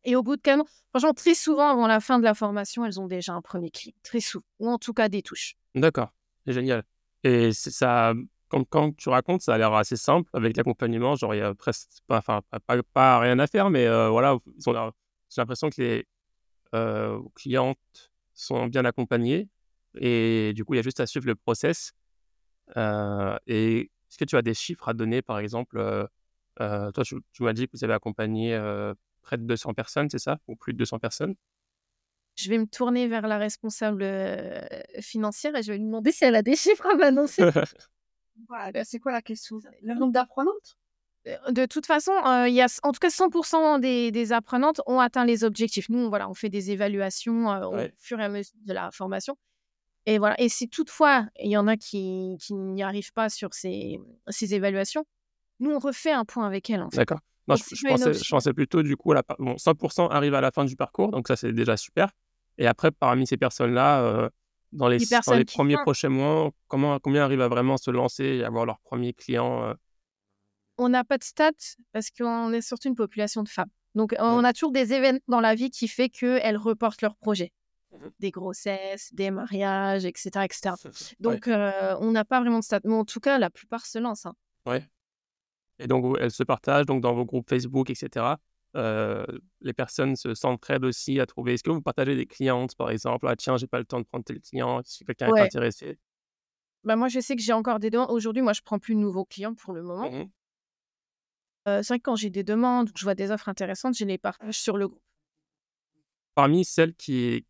Speaker 2: Et au bout de 4 mois, franchement, très souvent avant la fin de la formation, elles ont déjà un premier client, très souvent, ou en tout cas des touches.
Speaker 3: d'accord, c'est génial et c'est ça quand tu racontes, ça a l'air assez simple avec l'accompagnement, genre il y a presque pas rien à faire mais voilà, ils ont l'air j'ai l'impression que les, clientes sont bien accompagnées et du coup, il y a juste à suivre le process, et est-ce que tu as des chiffres à donner, par exemple, toi, tu m'as dit que vous avez accompagné, près de 200 personnes, c'est ça? Ou plus de 200 personnes?
Speaker 2: Je vais me tourner vers la responsable financière et je vais lui demander si elle a des chiffres à m'annoncer.
Speaker 4: Voilà, c'est quoi la question? Le nombre d'apprenantes?
Speaker 2: De toute façon, il y a en tout cas 100 des apprenantes ont atteint les objectifs. Nous, voilà, on fait des évaluations, au
Speaker 3: Ouais,
Speaker 2: fur et à mesure de la formation et voilà, et si toutefois il y en a qui n'y arrivent pas sur ces évaluations, nous, on refait un point avec elles, en fait.
Speaker 3: d'accord. Non,
Speaker 2: Donc
Speaker 3: je
Speaker 2: c'est
Speaker 3: je
Speaker 2: pas une
Speaker 3: pensais je
Speaker 2: option.
Speaker 3: pensais plutôt du coup à la pa bon, 100 arrivent à la fin du parcours, donc ça, c'est déjà super et après parmi ces personnes-là,
Speaker 2: Les
Speaker 3: dans les
Speaker 2: personnes qui
Speaker 3: premiers
Speaker 2: font
Speaker 3: prochains mois, combien arrivent à vraiment se lancer et avoir leur premier client,
Speaker 2: on n'a pas de stats parce qu'on est surtout une population de femmes. Donc on
Speaker 3: Ouais.
Speaker 2: a toujours des événements dans la vie qui fait qu'elles reportent leurs projets.
Speaker 3: Mmh.
Speaker 2: Des grossesses, des mariages, et cetera, et cetera.
Speaker 3: Ouais,
Speaker 2: Donc on n'a pas vraiment de stats. Mais en tout cas, la plupart se lancent, hein.
Speaker 3: ouais. Et donc, elles se partagent donc dans vos groupes Facebook et cetera les personnes s'entraident aussi à trouver. Est-ce que vous partagez des clientes, par exemple? «Ah tiens, j'ai pas le temps de prendre tel client, si quelqu'un est
Speaker 2: Ouais.
Speaker 3: intéressé?»
Speaker 2: Bah, moi, je sais que j'ai encore des demandes. Aujourd'hui, moi, je prends plus de nouveaux clients pour le moment.
Speaker 3: Mmh.
Speaker 2: C'est vrai que quand j'ai des demandes ou que je vois des offres intéressantes, je les partage sur le groupe.
Speaker 3: Parmi celles qui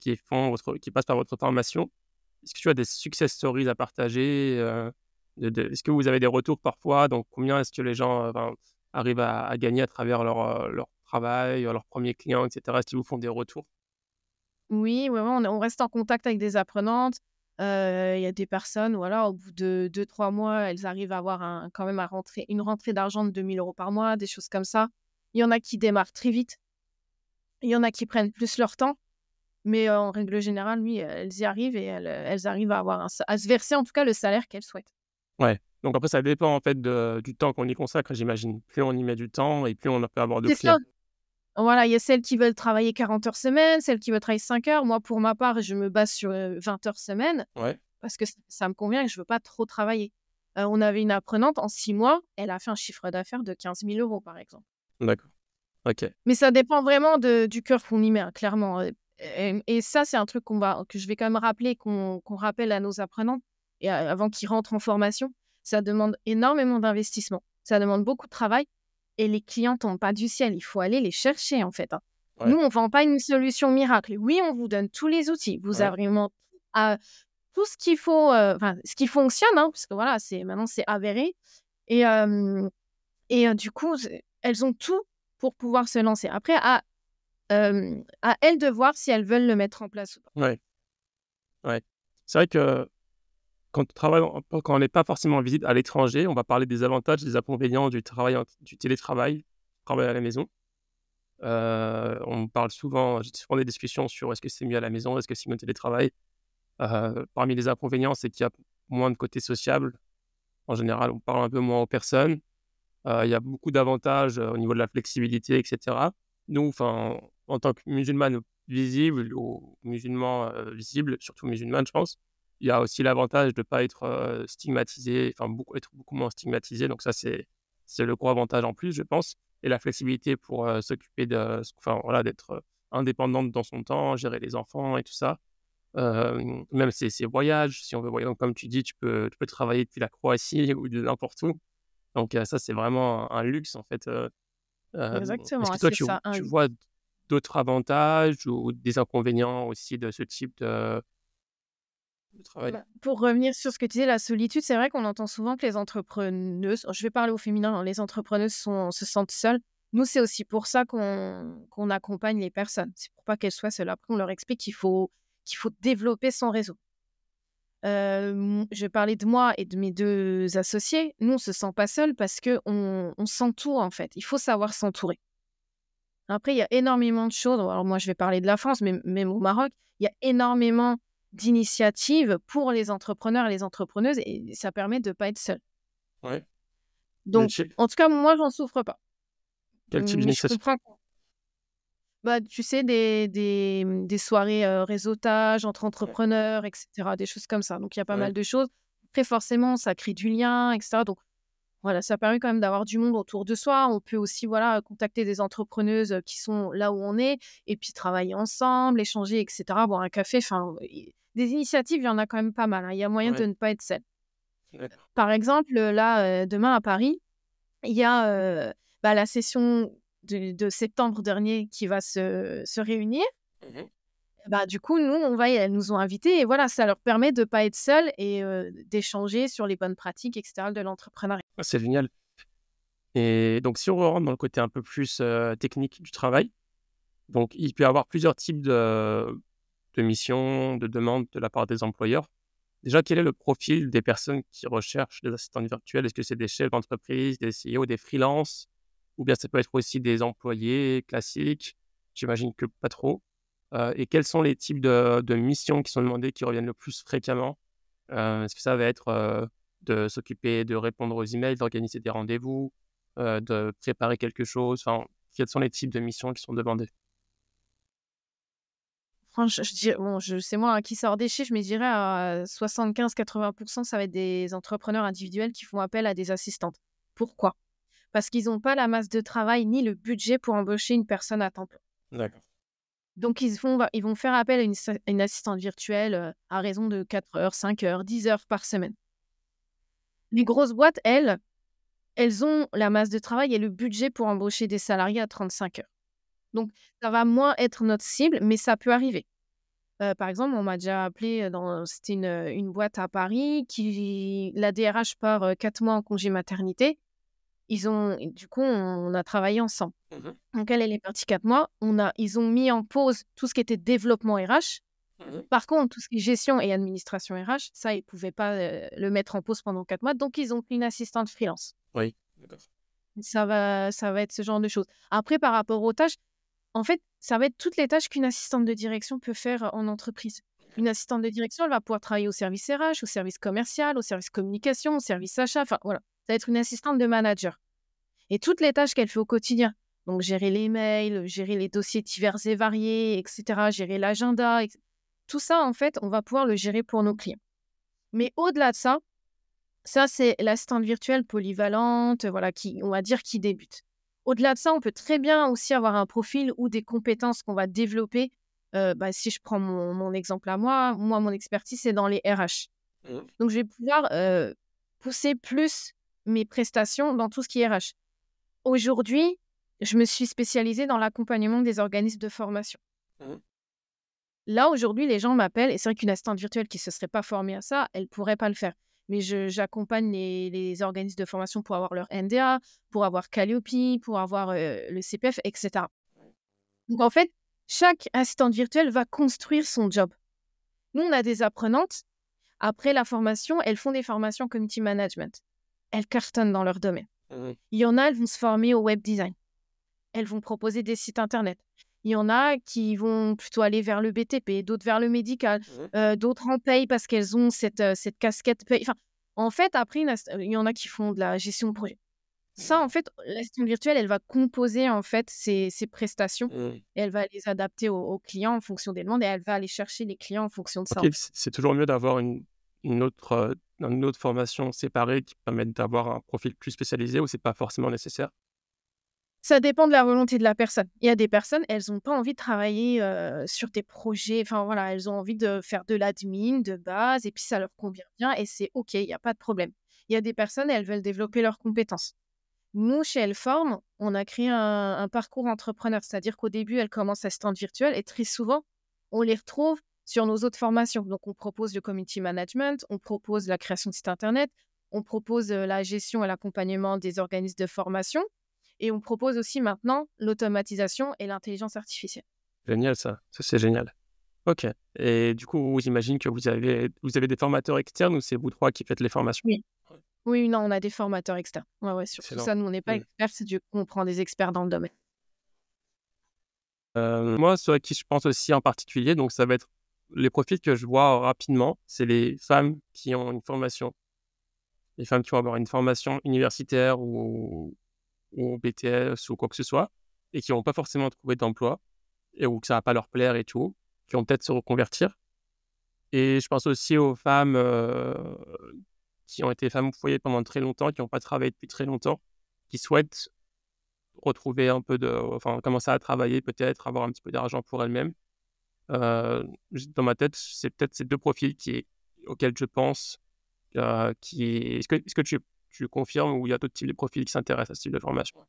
Speaker 3: passent par votre formation, est-ce que tu as des success stories à partager, est-ce que vous avez des retours parfois? Donc combien est-ce que les gens, arrivent à gagner à travers leur travail, leurs premiers clients et cetera? Est-ce qu'ils vous font des retours?
Speaker 2: Oui, ouais, ouais, on reste en contact avec des apprenantes. Il y a des personnes, voilà, au bout de 2-3 mois, elles arrivent à avoir quand même une rentrée d'argent de 2 000 € par mois, des choses comme ça. Il y en a qui démarrent très vite. Il y en a qui prennent plus leur temps. Mais en règle générale, oui, elles y arrivent et elles arrivent à avoir à se verser en tout cas le salaire qu'elles souhaitent.
Speaker 3: Ouais, donc après ça dépend en fait du temps qu'on y consacre, j'imagine. Plus on y met du temps et plus on peut avoir de
Speaker 2: C'est ça.
Speaker 3: clients.
Speaker 2: Voilà, il y a celles qui veulent travailler 40 heures semaine, celles qui veulent travailler 5 heures. Moi, pour ma part, je me base sur 20 heures semaine
Speaker 3: Ouais,
Speaker 2: parce que ça me convient et je veux pas trop travailler. On avait une apprenante, en 6 mois, elle a fait un chiffre d'affaires de 15 000 € par exemple.
Speaker 3: d'accord. OK.
Speaker 2: Mais ça dépend vraiment du cœur qu'on y met, hein, clairement. Et ça, c'est un truc que je vais quand même rappeler, qu'on rappelle à nos apprenants et avant qu'ils rentrent en formation. Ça demande énormément d'investissement. Ça demande beaucoup de travail et les clients tombent pas du ciel. Il faut aller les chercher, en fait, hein.
Speaker 3: Ouais,
Speaker 2: Nous, on vend pas une solution miracle. Oui, on vous donne tous les outils. Vous
Speaker 3: ouais,
Speaker 2: avez vraiment tout ce qu'il faut, ce qui fonctionne, hein, parce que voilà, maintenant, c'est avéré. Et, du coup, elles ont tout pour pouvoir se lancer. Après, à elles de voir si elles veulent le mettre en place ou pas.
Speaker 3: ouais, ouais. C'est vrai que quand on n'est pas forcément visible à l'étranger, on va parler des avantages, des inconvénients du télétravail, travail à la maison. On parle souvent j'ai souvent des discussions sur est-ce que c'est mieux à la maison, est-ce que c'est mieux au télétravail? Parmi les inconvénients, c'est qu'il y a moins de côté sociable. En général, on parle un peu moins aux personnes. Il y a beaucoup d'avantages, au niveau de la flexibilité et cetera. Nous, enfin, en tant que musulmanes visibles ou musulmans, visibles, surtout musulmanes, je pense, il y a aussi l'avantage de ne pas être, stigmatisé, enfin être beaucoup moins stigmatisé, donc ça, c'est le gros avantage en plus, je pense et la flexibilité pour, s'occuper enfin, voilà, d'être, indépendante dans son temps, gérer les enfants et tout ça. Même ses voyages, si on veut voyager, donc comme tu dis, tu peux travailler depuis la Croatie ou de n'importe où. Donc ça, c'est vraiment un luxe en fait, est-ce
Speaker 2: Exactement,
Speaker 3: que toi
Speaker 2: c'est
Speaker 3: tu
Speaker 2: ça,
Speaker 3: tu vois d'autres avantages ou des inconvénients aussi de ce type de travail?
Speaker 2: pour revenir sur ce que tu disais, la solitude, c'est vrai qu'on entend souvent que les entrepreneuses, je vais parler au féminin, hein, les entrepreneuses se sentent seules. Nous, c'est aussi pour ça qu'on accompagne les personnes. C'est pour pas qu'elles soient seules. Après, on leur explique qu'il faut développer son réseau. Je vais parler de moi et de mes 2 associés. Nous, on se sent pas seuls parce qu'on s'entoure, en fait. Il faut savoir s'entourer. Après, il y a énormément de choses. Alors moi, je vais parler de la France, mais même au Maroc, il y a énormément d'initiatives pour les entrepreneurs et les entrepreneuses et ça permet de ne pas être seul.
Speaker 3: Ouais.
Speaker 2: Donc, en tout cas, moi, j'en souffre pas.
Speaker 3: Quel type
Speaker 2: Mais je
Speaker 3: d'initiative?
Speaker 2: comprends. Bah, tu sais, des soirées réseautage entre
Speaker 3: Ouais,
Speaker 2: entrepreneurs, etc., des choses comme ça. Donc, il y a pas
Speaker 3: ouais,
Speaker 2: mal de choses. Après, forcément, ça crée du lien, etc. Donc, voilà, ça permet quand même d'avoir du monde autour de soi. On peut aussi, voilà, contacter des entrepreneuses qui sont là où on est et puis travailler ensemble, échanger, etc., boire un café. Enfin, des initiatives, il y en a quand même pas mal, hein. Il y a moyen de
Speaker 3: ouais,
Speaker 2: ne pas être seul.
Speaker 3: d'accord.
Speaker 2: Par exemple, là, demain à Paris, il y a la session de septembre dernier qui va se réunir.
Speaker 3: Mmh.
Speaker 2: Du coup, nous, elles nous ont invités et voilà, ça leur permet de ne pas être seuls et d'échanger sur les bonnes pratiques, etc., de l'entrepreneuriat.
Speaker 3: Ah, c'est génial et donc si on rentre dans le côté un peu plus, technique du travail, donc il peut y avoir plusieurs types de missions, de demandes de la part des employeurs. Déjà, quel est le profil des personnes qui recherchent des assistants virtuels? Est-ce que c'est des chefs d'entreprise, des CEO, des freelances? Ou bien ça peut être aussi des employés classiques? J'imagine que pas trop. Et quels sont les types de missions qui sont demandées, qui reviennent le plus fréquemment? Est-ce que ça va être, de s'occuper de répondre aux emails, d'organiser des rendez-vous, de préparer quelque chose? Enfin, quels sont les types de missions qui sont demandées?
Speaker 2: Je dirais bon, c'est moi, hein, qui sort des chiffres, mais je dirais à 75-80 ça va être des entrepreneurs individuels qui font appel à des assistantes. Pourquoi? parce qu'ils n'ont pas la masse de travail ni le budget pour embaucher une personne à temps plein.
Speaker 3: D'accord.
Speaker 2: Donc, ils vont faire appel à une assistante virtuelle à raison de 4 heures, 5 heures, 10 heures par semaine. Les grosses boîtes, elles ont la masse de travail et le budget pour embaucher des salariés à 35 heures. Donc, ça va moins être notre cible, mais ça peut arriver. Par exemple, on m'a déjà appelé, c'était une boîte à Paris la DRH part 4 mois en congé maternité. Du coup, on a travaillé ensemble.
Speaker 3: Mhm.
Speaker 2: Donc, elle est partie 4 mois. Ils ont mis en pause tout ce qui était développement RH.
Speaker 3: Mhm.
Speaker 2: Par contre, tout ce qui est gestion et administration RH, ça, ils ne pouvaient pas le mettre en pause pendant 4 mois. Donc, ils ont pris une assistante freelance.
Speaker 3: Oui, d'accord.
Speaker 2: Ça va être ce genre de choses. Après, par rapport aux tâches, en fait, ça va être toutes les tâches qu'une assistante de direction peut faire en entreprise. Une assistante de direction, elle va pouvoir travailler au service RH, au service commercial, au service communication, au service achat. Enfin, voilà. Ça va être une assistante de manager. Et toutes les tâches qu'elle fait au quotidien, donc gérer les mails, gérer les dossiers divers et variés, etc., gérer l'agenda, tout ça, en fait, on va pouvoir le gérer pour nos clients. Mais au-delà de ça, c'est l'assistante virtuelle polyvalente, voilà, on va dire, qui débute. Au-delà de ça, on peut très bien aussi avoir un profil ou des compétences qu'on va développer. Si je prends mon exemple à moi, mon expertise, c'est dans les RH.
Speaker 3: Mhm.
Speaker 2: Donc, je vais pouvoir pousser plus mes prestations dans tout ce qui est RH. Aujourd'hui, je me suis spécialisée dans l'accompagnement des organismes de formation.
Speaker 3: Mhm.
Speaker 2: Là, aujourd'hui, les gens m'appellent, et c'est vrai qu'une assistante virtuelle qui ne se serait pas formée à ça, elle ne pourrait pas le faire. Mais j'accompagne les organismes de formation pour avoir leur NDA, pour avoir Calliope, pour avoir le CPF, etc. Donc, en fait, chaque assistante virtuelle va construire son job. Nous, on a des apprenantes. Après la formation, elles font des formations community management. Elles cartonnent dans leur domaine.
Speaker 3: Mhm.
Speaker 2: Il y en a, elles vont se former au web design. Elles vont proposer des sites internet. Il y en a qui vont plutôt aller vers le BTP, d'autres vers le médical, d'autres en paye parce qu'elles ont cette casquette paye. Enfin, en fait, après, il y en a qui font de la gestion de projet. Ça, en fait, l'assistante virtuelle, elle va composer en fait ces prestations
Speaker 3: Mhm.
Speaker 2: et elle va les adapter aux clients en fonction des demandes et elle va aller chercher les clients en fonction de ça.
Speaker 3: Ok, c'est toujours mieux d'avoir une autre formation séparée qui permet d'avoir un profil plus spécialisé ou c'est pas forcément nécessaire?
Speaker 2: Ça dépend de la volonté de la personne. Il y a des personnes, elles n'ont pas envie de travailler sur des projets. Enfin, voilà, elles ont envie de faire de l'admin de base et puis ça leur convient bien et c'est OK, il n'y a pas de problème. Il y a des personnes, elles veulent développer leurs compétences. Nous, chez Elform, on a créé un parcours entrepreneur, c'est-à-dire qu'au début, elles commencent assistante virtuelle et très souvent, on les retrouve sur nos autres formations. Donc, on propose le community management, on propose la création de sites internet, on propose la gestion et l'accompagnement des organismes de formation et on propose aussi maintenant l'automatisation et l'intelligence artificielle.
Speaker 3: Génial ça c'est génial. Ok. Et du coup, j'imagine que vous avez des formateurs externes ou c'est vous 3 qui faites les formations?
Speaker 2: Oui. Oui, non, on a des formateurs externes. Ouais, sur tout
Speaker 3: Excellent.
Speaker 2: ça, nous, on n'est pas experts, c'est du coup, on prend des experts dans le domaine.
Speaker 3: Moi, ceux à qui je pense aussi en particulier, donc ça va être les profils que je vois rapidement, c'est les femmes qui ont une formation. Les femmes qui vont avoir une formation universitaire ou BTS ou quoi que ce soit et qui vont pas forcément trouver d'emploi ou que ça va pas leur plaire et tout, qui vont peut-être se reconvertir. Et je pense aussi aux femmes qui ont été femmes au foyer pendant très longtemps, qui n'ont pas travaillé depuis très longtemps, qui souhaitent retrouver un peu commencer à travailler peut-être, avoir un petit peu d'argent pour elles-mêmes. Dans ma tête, c'est peut-être ces 2 profils auxquels je pense, est-ce que tu confirmes ou il y a d'autres types de profils qui s'intéressent à ce type de formation?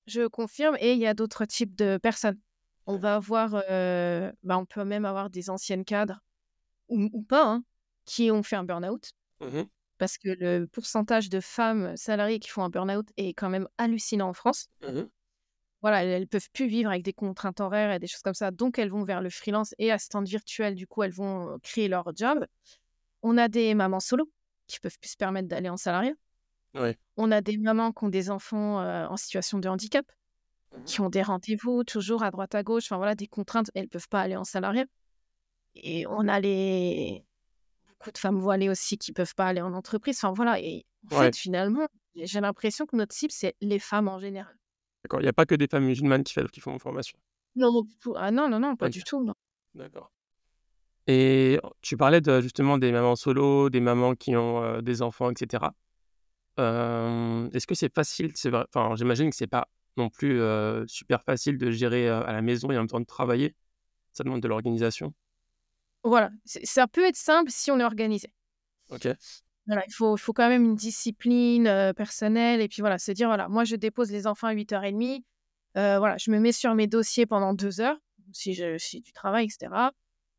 Speaker 2: Je confirme et il y a d'autres types de personnes. On va avoir, on peut même avoir des anciennes cadres ou pas, hein, qui ont fait un burn-out.
Speaker 3: Mmh.
Speaker 2: Parce que le pourcentage de femmes salariées qui font un burn-out est quand même hallucinant en France.
Speaker 3: Mmh.
Speaker 2: Voilà, elles ne peuvent plus vivre avec des contraintes horaires et des choses comme ça. Donc, elles vont vers le freelance et assistante virtuelle. Du coup, elles vont créer leur job. On a des mamans solo qui peuvent plus se permettre d'aller en salariat.
Speaker 3: Ouais.
Speaker 2: On a des mamans qui ont des enfants en situation de handicap, qui ont des rendez-vous toujours à droite à gauche. Enfin, voilà, des contraintes. Elles ne peuvent pas aller en salariat. Et on a beaucoup de femmes voilées aussi qui ne peuvent pas aller en entreprise. Enfin, voilà. Et en fait, finalement, j'ai l'impression que notre cible, c'est les femmes en général.
Speaker 3: D'accord, il y a pas que des femmes musulmanes qui font une formation?
Speaker 2: Non, non, ah non, pas
Speaker 3: OK.
Speaker 2: du tout, non.
Speaker 3: D'accord. Et tu parlais justement des mamans solo, des mamans qui ont des enfants, etc. Est-ce est-ce que c'est facile, c'est vrai, enfin, j'imagine que c'est pas non plus super facile de gérer à la maison et en même temps de travailler. Ça demande de l'organisation.
Speaker 2: Voilà, ça peut être simple si on est organisé.
Speaker 3: Ok,
Speaker 2: Voilà, il faut quand même une discipline personnelle et puis voilà, se dire, voilà, moi je dépose les enfants à 8h30, voilà, je me mets sur mes dossiers pendant 2 heures, si du travail, etc.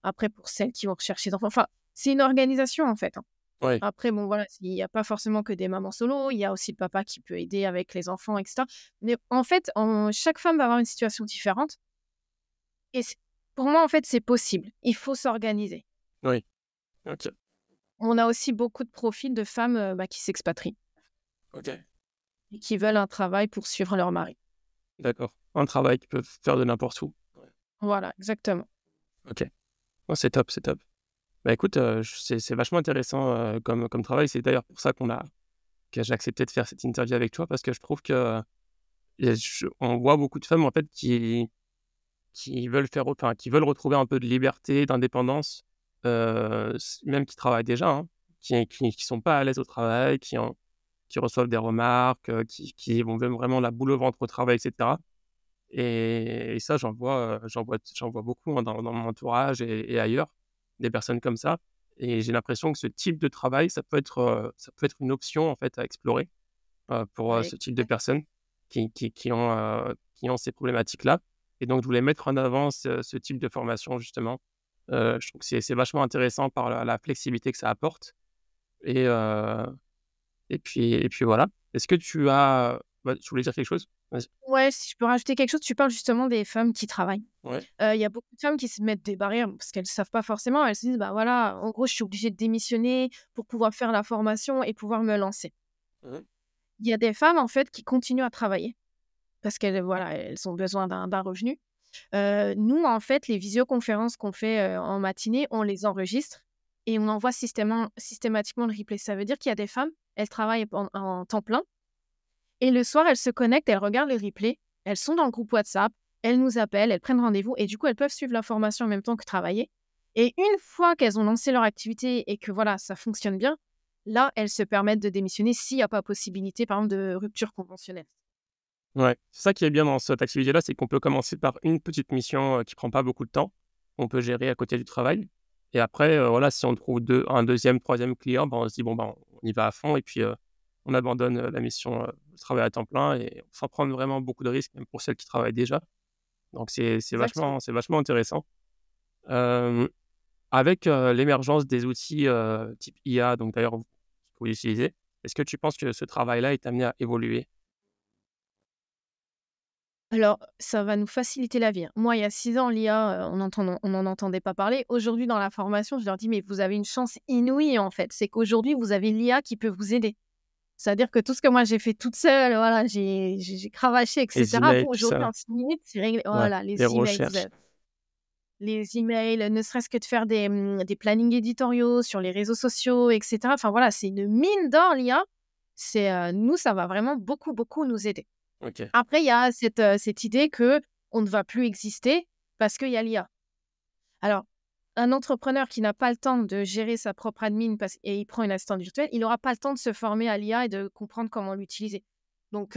Speaker 2: Après, pour celles qui vont rechercher des enfants, enfin, c'est une organisation en fait, hein.
Speaker 3: ouais,
Speaker 2: Après, bon, voilà, il n'y a pas forcément que des mamans solo, il y a aussi le papa qui peut aider avec les enfants, etc. Mais en fait, chaque femme va avoir une situation différente. Et pour moi, en fait, c'est possible. Il faut s'organiser.
Speaker 3: oui, ok,
Speaker 2: On a aussi beaucoup de profils de femmes qui s'expatrient
Speaker 3: ok,
Speaker 2: et qui veulent un travail pour suivre leur mari.
Speaker 3: d'accord. Un travail qu'ils peuvent faire de n'importe où. Ouais.
Speaker 2: Voilà, exactement.
Speaker 3: Ok, oh, c'est top, c'est top. Bah écoute, c'est vachement intéressant comme travail. C'est d'ailleurs pour ça que j'ai accepté de faire cette interview avec toi parce que je trouve que on voit beaucoup de femmes en fait qui veulent qui veulent retrouver un peu de liberté, d'indépendance, même qui travaillent déjà, hein, qui sont pas à l'aise au travail, qui reçoivent des remarques, qui vont même vraiment la boule au ventre au travail, et cetera. Et ça, j'en vois beaucoup, hein, dans mon entourage et ailleurs, des personnes comme ça. Et j'ai l'impression que ce type de travail, ça peut être une option en fait à explorer, pour
Speaker 2: Ouais,
Speaker 3: ce type de personnes qui ont ces problématiques-là. Et donc, je voulais mettre en avant ce type de formation justement. Je trouve que c'est vachement intéressant par la flexibilité que ça apporte. Et, et puis voilà. Est-ce que tu as... tu voulais dire quelque chose? Vas-y.
Speaker 2: ouais, si je peux rajouter quelque chose, tu parles justement des femmes qui travaillent.
Speaker 3: Ouais.
Speaker 2: Il y a beaucoup de femmes qui se mettent des barrières parce qu'elles ne savent pas forcément. Elles se disent, bah voilà, en gros, je suis obligée de démissionner pour pouvoir faire la formation et pouvoir me lancer.
Speaker 3: Mhm.
Speaker 2: Il y a des femmes, en fait, qui continuent à travailler parce qu'elles voilà, elles ont besoin d'un revenu. Nous, en fait, les visioconférences qu'on fait en matinée, on les enregistre et on envoie systématiquement le replay. Ça veut dire qu'il y a des femmes, elles travaillent en temps plein et le soir, elles se connectent, elles regardent les replays, elles sont dans le groupe WhatsApp, elles nous appellent, elles prennent rendez-vous et du coup, elles peuvent suivre la formation en même temps que travailler. Et une fois qu'elles ont lancé leur activité et que voilà, ça fonctionne bien, là, elles se permettent de démissionner s'il n'y a pas possibilité, par exemple, de rupture conventionnelle.
Speaker 3: Ouais, c'est ça qui est bien dans cette activité-là, c'est qu'on peut commencer par une petite mission qui prend pas beaucoup de temps. On peut gérer à côté du travail. Et après, voilà, si on trouve un deuxième, troisième client, ben, on se dit, bon, ben, on y va à fond et puis on abandonne la mission de travail à temps plein et sans prendre vraiment beaucoup de risques, même pour celles qui travaillent déjà. Donc, c'est
Speaker 2: Exactement.
Speaker 3: vachement intéressant. Euh, Avec l'émergence des outils type IA, donc d'ailleurs, que vous utilisez, est-ce que tu penses que ce travail-là est amené à évoluer?
Speaker 2: Alors, ça va nous faciliter la vie, hein. Moi, il y a 6 ans, l'IA, on n'en entendait pas parler. Aujourd'hui, dans la formation, je leur dis: «Mais vous avez une chance inouïe, en fait. C'est qu'aujourd'hui, vous avez l'IA qui peut vous aider». C'est-à-dire que tout ce que moi, j'ai fait toute seule, voilà, j'ai cravaché et
Speaker 3: Les
Speaker 2: cetera.
Speaker 3: emails,
Speaker 2: Vous,
Speaker 3: tout
Speaker 2: aujourd'hui,
Speaker 3: ça?
Speaker 2: en 6 minutes, c'est réglé.
Speaker 3: Ouais,
Speaker 2: Voilà,
Speaker 3: les
Speaker 2: les emails,
Speaker 3: recherches.
Speaker 2: ne serait-ce que de faire des plannings éditoriaux sur les réseaux sociaux et cetera. Enfin, voilà, c'est une mine d'or, l'IA. Nous, ça va vraiment beaucoup, beaucoup nous aider.
Speaker 3: OK.
Speaker 2: Après, il y a cette idée qu'on ne va plus exister parce qu'il y a l'IA. Alors, un entrepreneur qui n'a pas le temps de gérer sa propre admin et il prend une assistante virtuelle, il n'aura pas le temps de se former à l'IA et de comprendre comment l'utiliser. Donc,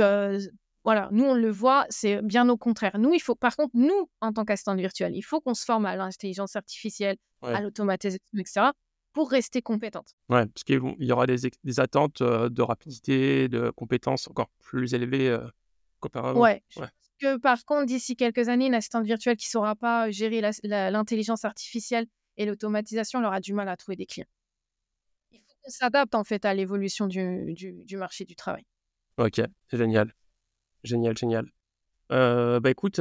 Speaker 2: voilà, nous, on le voit, c'est bien au contraire. Par contre, nous, en tant qu'assistante virtuelle, il faut qu'on se forme à l'intelligence artificielle, à
Speaker 3: Ouais.
Speaker 2: l'automatisation, etc., pour rester compétente.
Speaker 3: Ouais, parce qu'il y aura des attentes, de rapidité, de compétences encore plus élevées, qu'auparavant.
Speaker 2: Ouais, je
Speaker 3: Ouais.
Speaker 2: pense que par contre, d'ici quelques années, une assistante virtuelle qui ne saura pas gérer l'intelligence artificielle et l'automatisation, elle aura du mal à trouver des clients. Il faut qu'on s'adapte en fait à l'évolution du marché du travail.
Speaker 3: OK, génial. Génial, génial. Bah, écoute,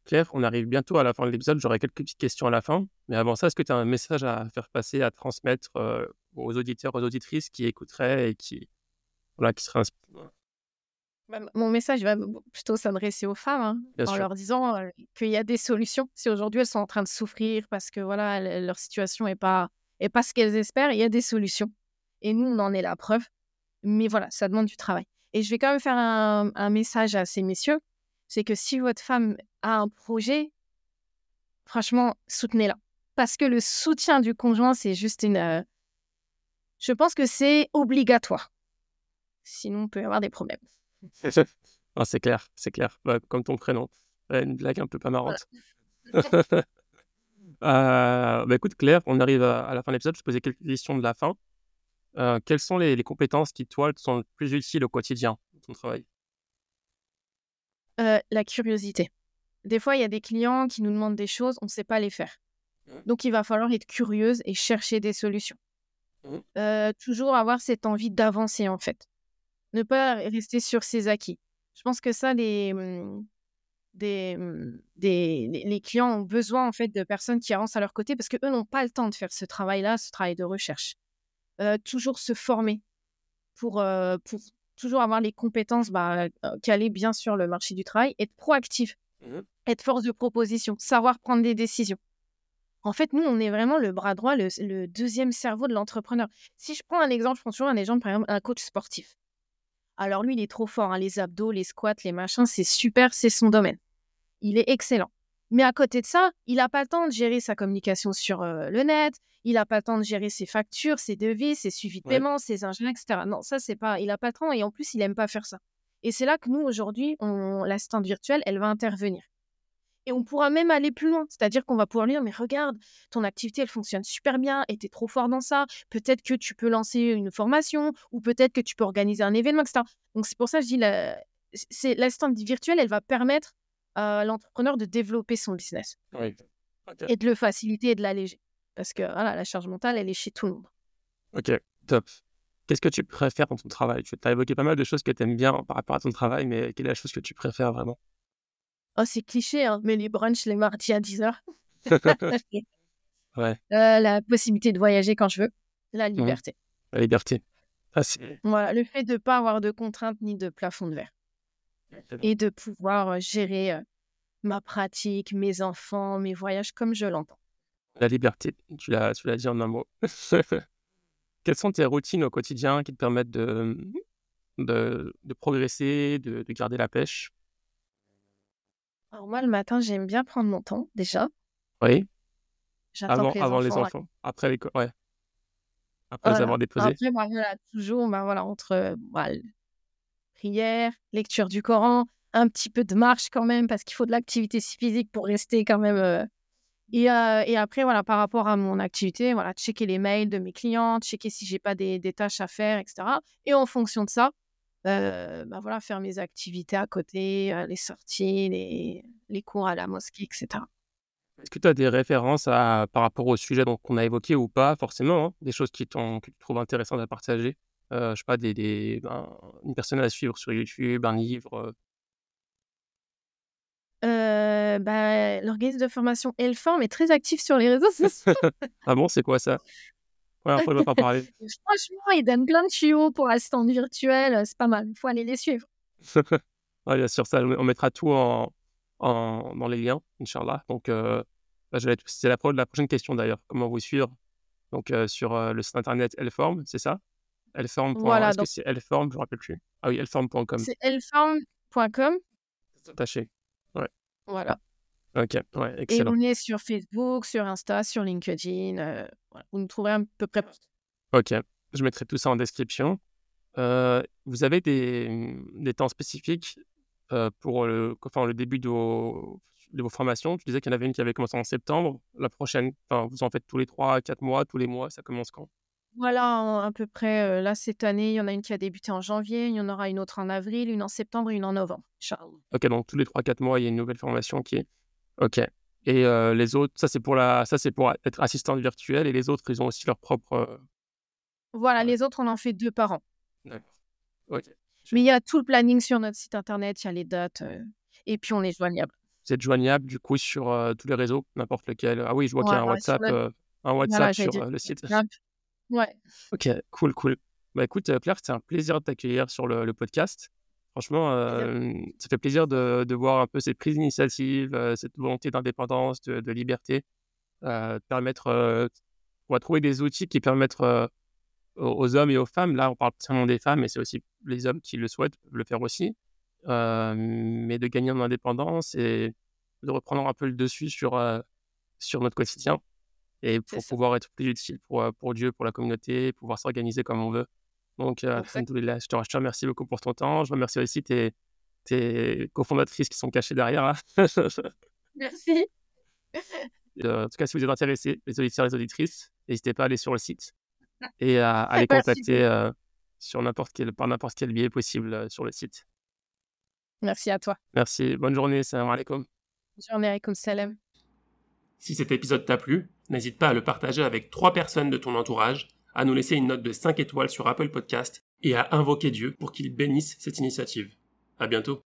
Speaker 3: Claire, on arrive bientôt à la fin de l'épisode. J'aurais quelques petites questions à la fin. Mais avant ça, est-ce que tu as un message à faire passer, à transmettre, aux auditeurs, aux auditrices qui écouteraient et qui, voilà, qui seraient
Speaker 2: Mon message va plutôt s'adresser aux femmes, hein,
Speaker 3: bien
Speaker 2: en
Speaker 3: sûr.
Speaker 2: leur disant qu'il y a des solutions. Si aujourd'hui elles sont en train de souffrir parce que voilà, leur situation est pas ce qu'elles espèrent, il y a des solutions. Et nous, on en est la preuve. Mais voilà, ça demande du travail. Et je vais quand même faire un message à ces messieurs, c'est que si votre femme a un projet, franchement, soutenez-la. Parce que le soutien du conjoint, c'est juste je pense que c'est obligatoire. Sinon, on peut y avoir des problèmes.
Speaker 3: Non, c'est clair, c'est clair. Bah, comme ton prénom. Une blague un peu pas
Speaker 2: Voilà.
Speaker 3: marrante. Bah, écoute, Claire, on arrive à la fin de l'épisode. Je te posais quelques questions de la fin. Quelles sont les compétences qui, toi, te sont le plus utiles au quotidien dans ton travail?
Speaker 2: La curiosité. Des fois, il y a des clients qui nous demandent des choses, on ne sait pas les faire. Donc, il va falloir être curieuse et chercher des solutions. Toujours avoir cette envie d'avancer, en fait. Ne pas rester sur ses acquis. Je pense que ça, les clients ont besoin, en fait, de personnes qui avancent à leur côté parce qu'eux n'ont pas le temps de faire ce travail-là, ce travail de recherche. Toujours se former pour toujours avoir les compétences calées bien sur le marché du travail, être proactif, être force de proposition, savoir prendre des décisions. En fait, nous, on est vraiment le bras droit, le deuxième cerveau de l'entrepreneur. Si je prends un exemple, je prends toujours un exemple, par exemple, un coach sportif. Alors lui, il est trop fort, hein, les abdos, les squats, les machins, c'est super, c'est son domaine. Il est excellent. Mais à côté de ça, il n'a pas le temps de gérer sa communication sur le net, il n'a pas le temps de gérer ses factures, ses devis, ses suivis de
Speaker 3: Ouais.
Speaker 2: paiement, ses ingénieurs, etc. Non, ça, c'est pas... Il n'a pas le temps et en plus, il n'aime pas faire ça. Et c'est là que nous, aujourd'hui, l'assistante virtuelle, elle va intervenir. Et on pourra même aller plus loin. C'est-à-dire qu'on va pouvoir lui dire, mais regarde, ton activité, elle fonctionne super bien et tu es trop fort dans ça. Peut-être que tu peux lancer une formation ou peut-être que tu peux organiser un événement, etc. Donc, c'est pour ça que je dis, l'assistante virtuelle, elle va permettre à l'entrepreneur de développer son business
Speaker 3: Oui. Ok.
Speaker 2: et de le faciliter et de l'alléger. Parce que voilà, la charge mentale, elle est chez tout le monde.
Speaker 3: Ok, top. Qu'est-ce que tu préfères dans ton travail? Tu as évoqué pas mal de choses que tu aimes bien par rapport à ton travail, mais quelle est la chose que tu préfères vraiment?
Speaker 2: Oh, c'est cliché, hein, mais les brunchs les mardis à 10h.
Speaker 3: Ouais.
Speaker 2: La possibilité de voyager quand je veux. La
Speaker 3: Mhm.
Speaker 2: liberté.
Speaker 3: La liberté. Ah, c'est
Speaker 2: Voilà, le fait de ne pas avoir de contraintes ni de plafond de verre.
Speaker 3: c'est bon.
Speaker 2: Et de pouvoir gérer ma pratique, mes enfants, mes voyages comme je l'entends.
Speaker 3: La liberté, tu l'as dit en un mot. Quelles sont tes routines au quotidien qui te permettent de progresser, de garder la pêche?
Speaker 2: Alors moi, le matin, j'aime bien prendre mon temps, déjà.
Speaker 3: Oui,
Speaker 2: J'attends que les
Speaker 3: avant les
Speaker 2: enfants...
Speaker 3: enfants, après l'école, ouais, après les avoir
Speaker 2: Voilà.
Speaker 3: déposés.
Speaker 2: Après, voilà, toujours, entre prière, lecture du Coran, un petit peu de marche quand même, parce qu'il faut de l'activité physique pour rester quand même... Et après, voilà, par rapport à mon activité, voilà, checker les mails de mes clients, checker si j'ai pas des tâches à faire, etc. Et en fonction de ça, voilà, faire mes activités à côté, les sorties, les cours à la mosquée, etc.
Speaker 3: Est-ce que tu as des références par rapport au sujet qu'on a évoqué ou pas forcément, hein, des choses que tu trouves intéressantes à partager? Je sais pas, une personne à suivre sur YouTube, un livre.
Speaker 2: L'organisme de formation Elform est très actif sur les réseaux sociaux.
Speaker 3: Ah bon, c'est quoi ça? Première fois que je m'entends parler.
Speaker 2: Franchement, ils donnent plein de tuyaux pour assistante virtuelle, c'est pas mal. Il faut aller les suivre.
Speaker 3: Ouais, bien sûr, ça, on mettra tout dans les liens, Inch'Allah. Donc, c'est la prochaine question d'ailleurs. Comment vous suivre? Donc, sur le site internet Elform, c'est ça? Elform.
Speaker 2: Voilà,
Speaker 3: Est-ce que
Speaker 2: donc
Speaker 3: c'est Elform? Je ne me rappelle plus. Ah oui, elform.com.
Speaker 2: c'est elform.com.
Speaker 3: Attaché. Ouais.
Speaker 2: Voilà.
Speaker 3: Ok. Ouais,
Speaker 2: Et
Speaker 3: excellent.
Speaker 2: on est sur Facebook, sur Insta, sur LinkedIn. Voilà. Vous nous trouverez à peu près partout.
Speaker 3: Ok. Je mettrai tout ça en description. Vous avez des temps spécifiques pour le début de vos formations? Tu disais qu'il y en avait une qui avait commencé en septembre. La prochaine, vous en faites tous les 3-4 mois, tous les mois, ça commence quand?
Speaker 2: Voilà, à peu près, là, cette année, il y en a une qui a débuté en janvier, il y en aura une autre en avril, une en septembre et une en novembre. Inch'Allah.
Speaker 3: Ok, donc tous les 3-4 mois, il y a une nouvelle formation qui est... Ok. Et les autres, ça c'est pour être assistante virtuelle et les autres, ils ont aussi leur propre...
Speaker 2: Voilà,
Speaker 3: Ouais,
Speaker 2: les autres, on en fait 2 par an.
Speaker 3: d'accord. Ok.
Speaker 2: Mais il y a tout le planning sur notre site internet, il y a les dates, et puis on est joignable.
Speaker 3: Vous êtes joignable du coup sur tous les réseaux, n'importe lequel. Ah oui, je vois qu'il y a
Speaker 2: Voilà, sur
Speaker 3: un
Speaker 2: voilà,
Speaker 3: WhatsApp
Speaker 2: j'allais
Speaker 3: sur
Speaker 2: dire
Speaker 3: le site.
Speaker 2: Snap. Ouais.
Speaker 3: Ok, cool, cool. Bah écoute, Claire, c'était un plaisir de t'accueillir sur le podcast. Franchement, ça fait plaisir de voir un peu cette prise d'initiative, cette volonté d'indépendance, de liberté, permettre, on va trouver des outils qui permettent aux hommes et aux femmes, là on parle seulement des femmes, mais c'est aussi les hommes qui le souhaitent, peuvent le faire aussi, mais de gagner en indépendance et de reprendre un peu le dessus sur notre quotidien. Et
Speaker 2: C'est
Speaker 3: pour
Speaker 2: ça.
Speaker 3: pouvoir être plus utile pour Dieu, pour la communauté, pouvoir s'organiser comme on veut. Donc,
Speaker 2: Exact.
Speaker 3: alhamdoulilah, je te remercie beaucoup pour ton temps. Je remercie aussi tes cofondatrices qui sont cachées derrière, là.
Speaker 2: Merci.
Speaker 3: En tout cas, si vous êtes intéressés, les auditeurs et les auditrices, n'hésitez pas à aller sur le site et à les
Speaker 2: Merci.
Speaker 3: contacter par n'importe quel biais possible sur le site.
Speaker 2: Merci à toi.
Speaker 3: Merci, bonne journée, salam alaikum.
Speaker 2: Bonne journée, alaikum salam.
Speaker 3: Si cet épisode t'a plu, n'hésite pas à le partager avec 3 personnes de ton entourage, à nous laisser une note de 5 étoiles sur Apple Podcast et à invoquer Dieu pour qu'il bénisse cette initiative. À bientôt.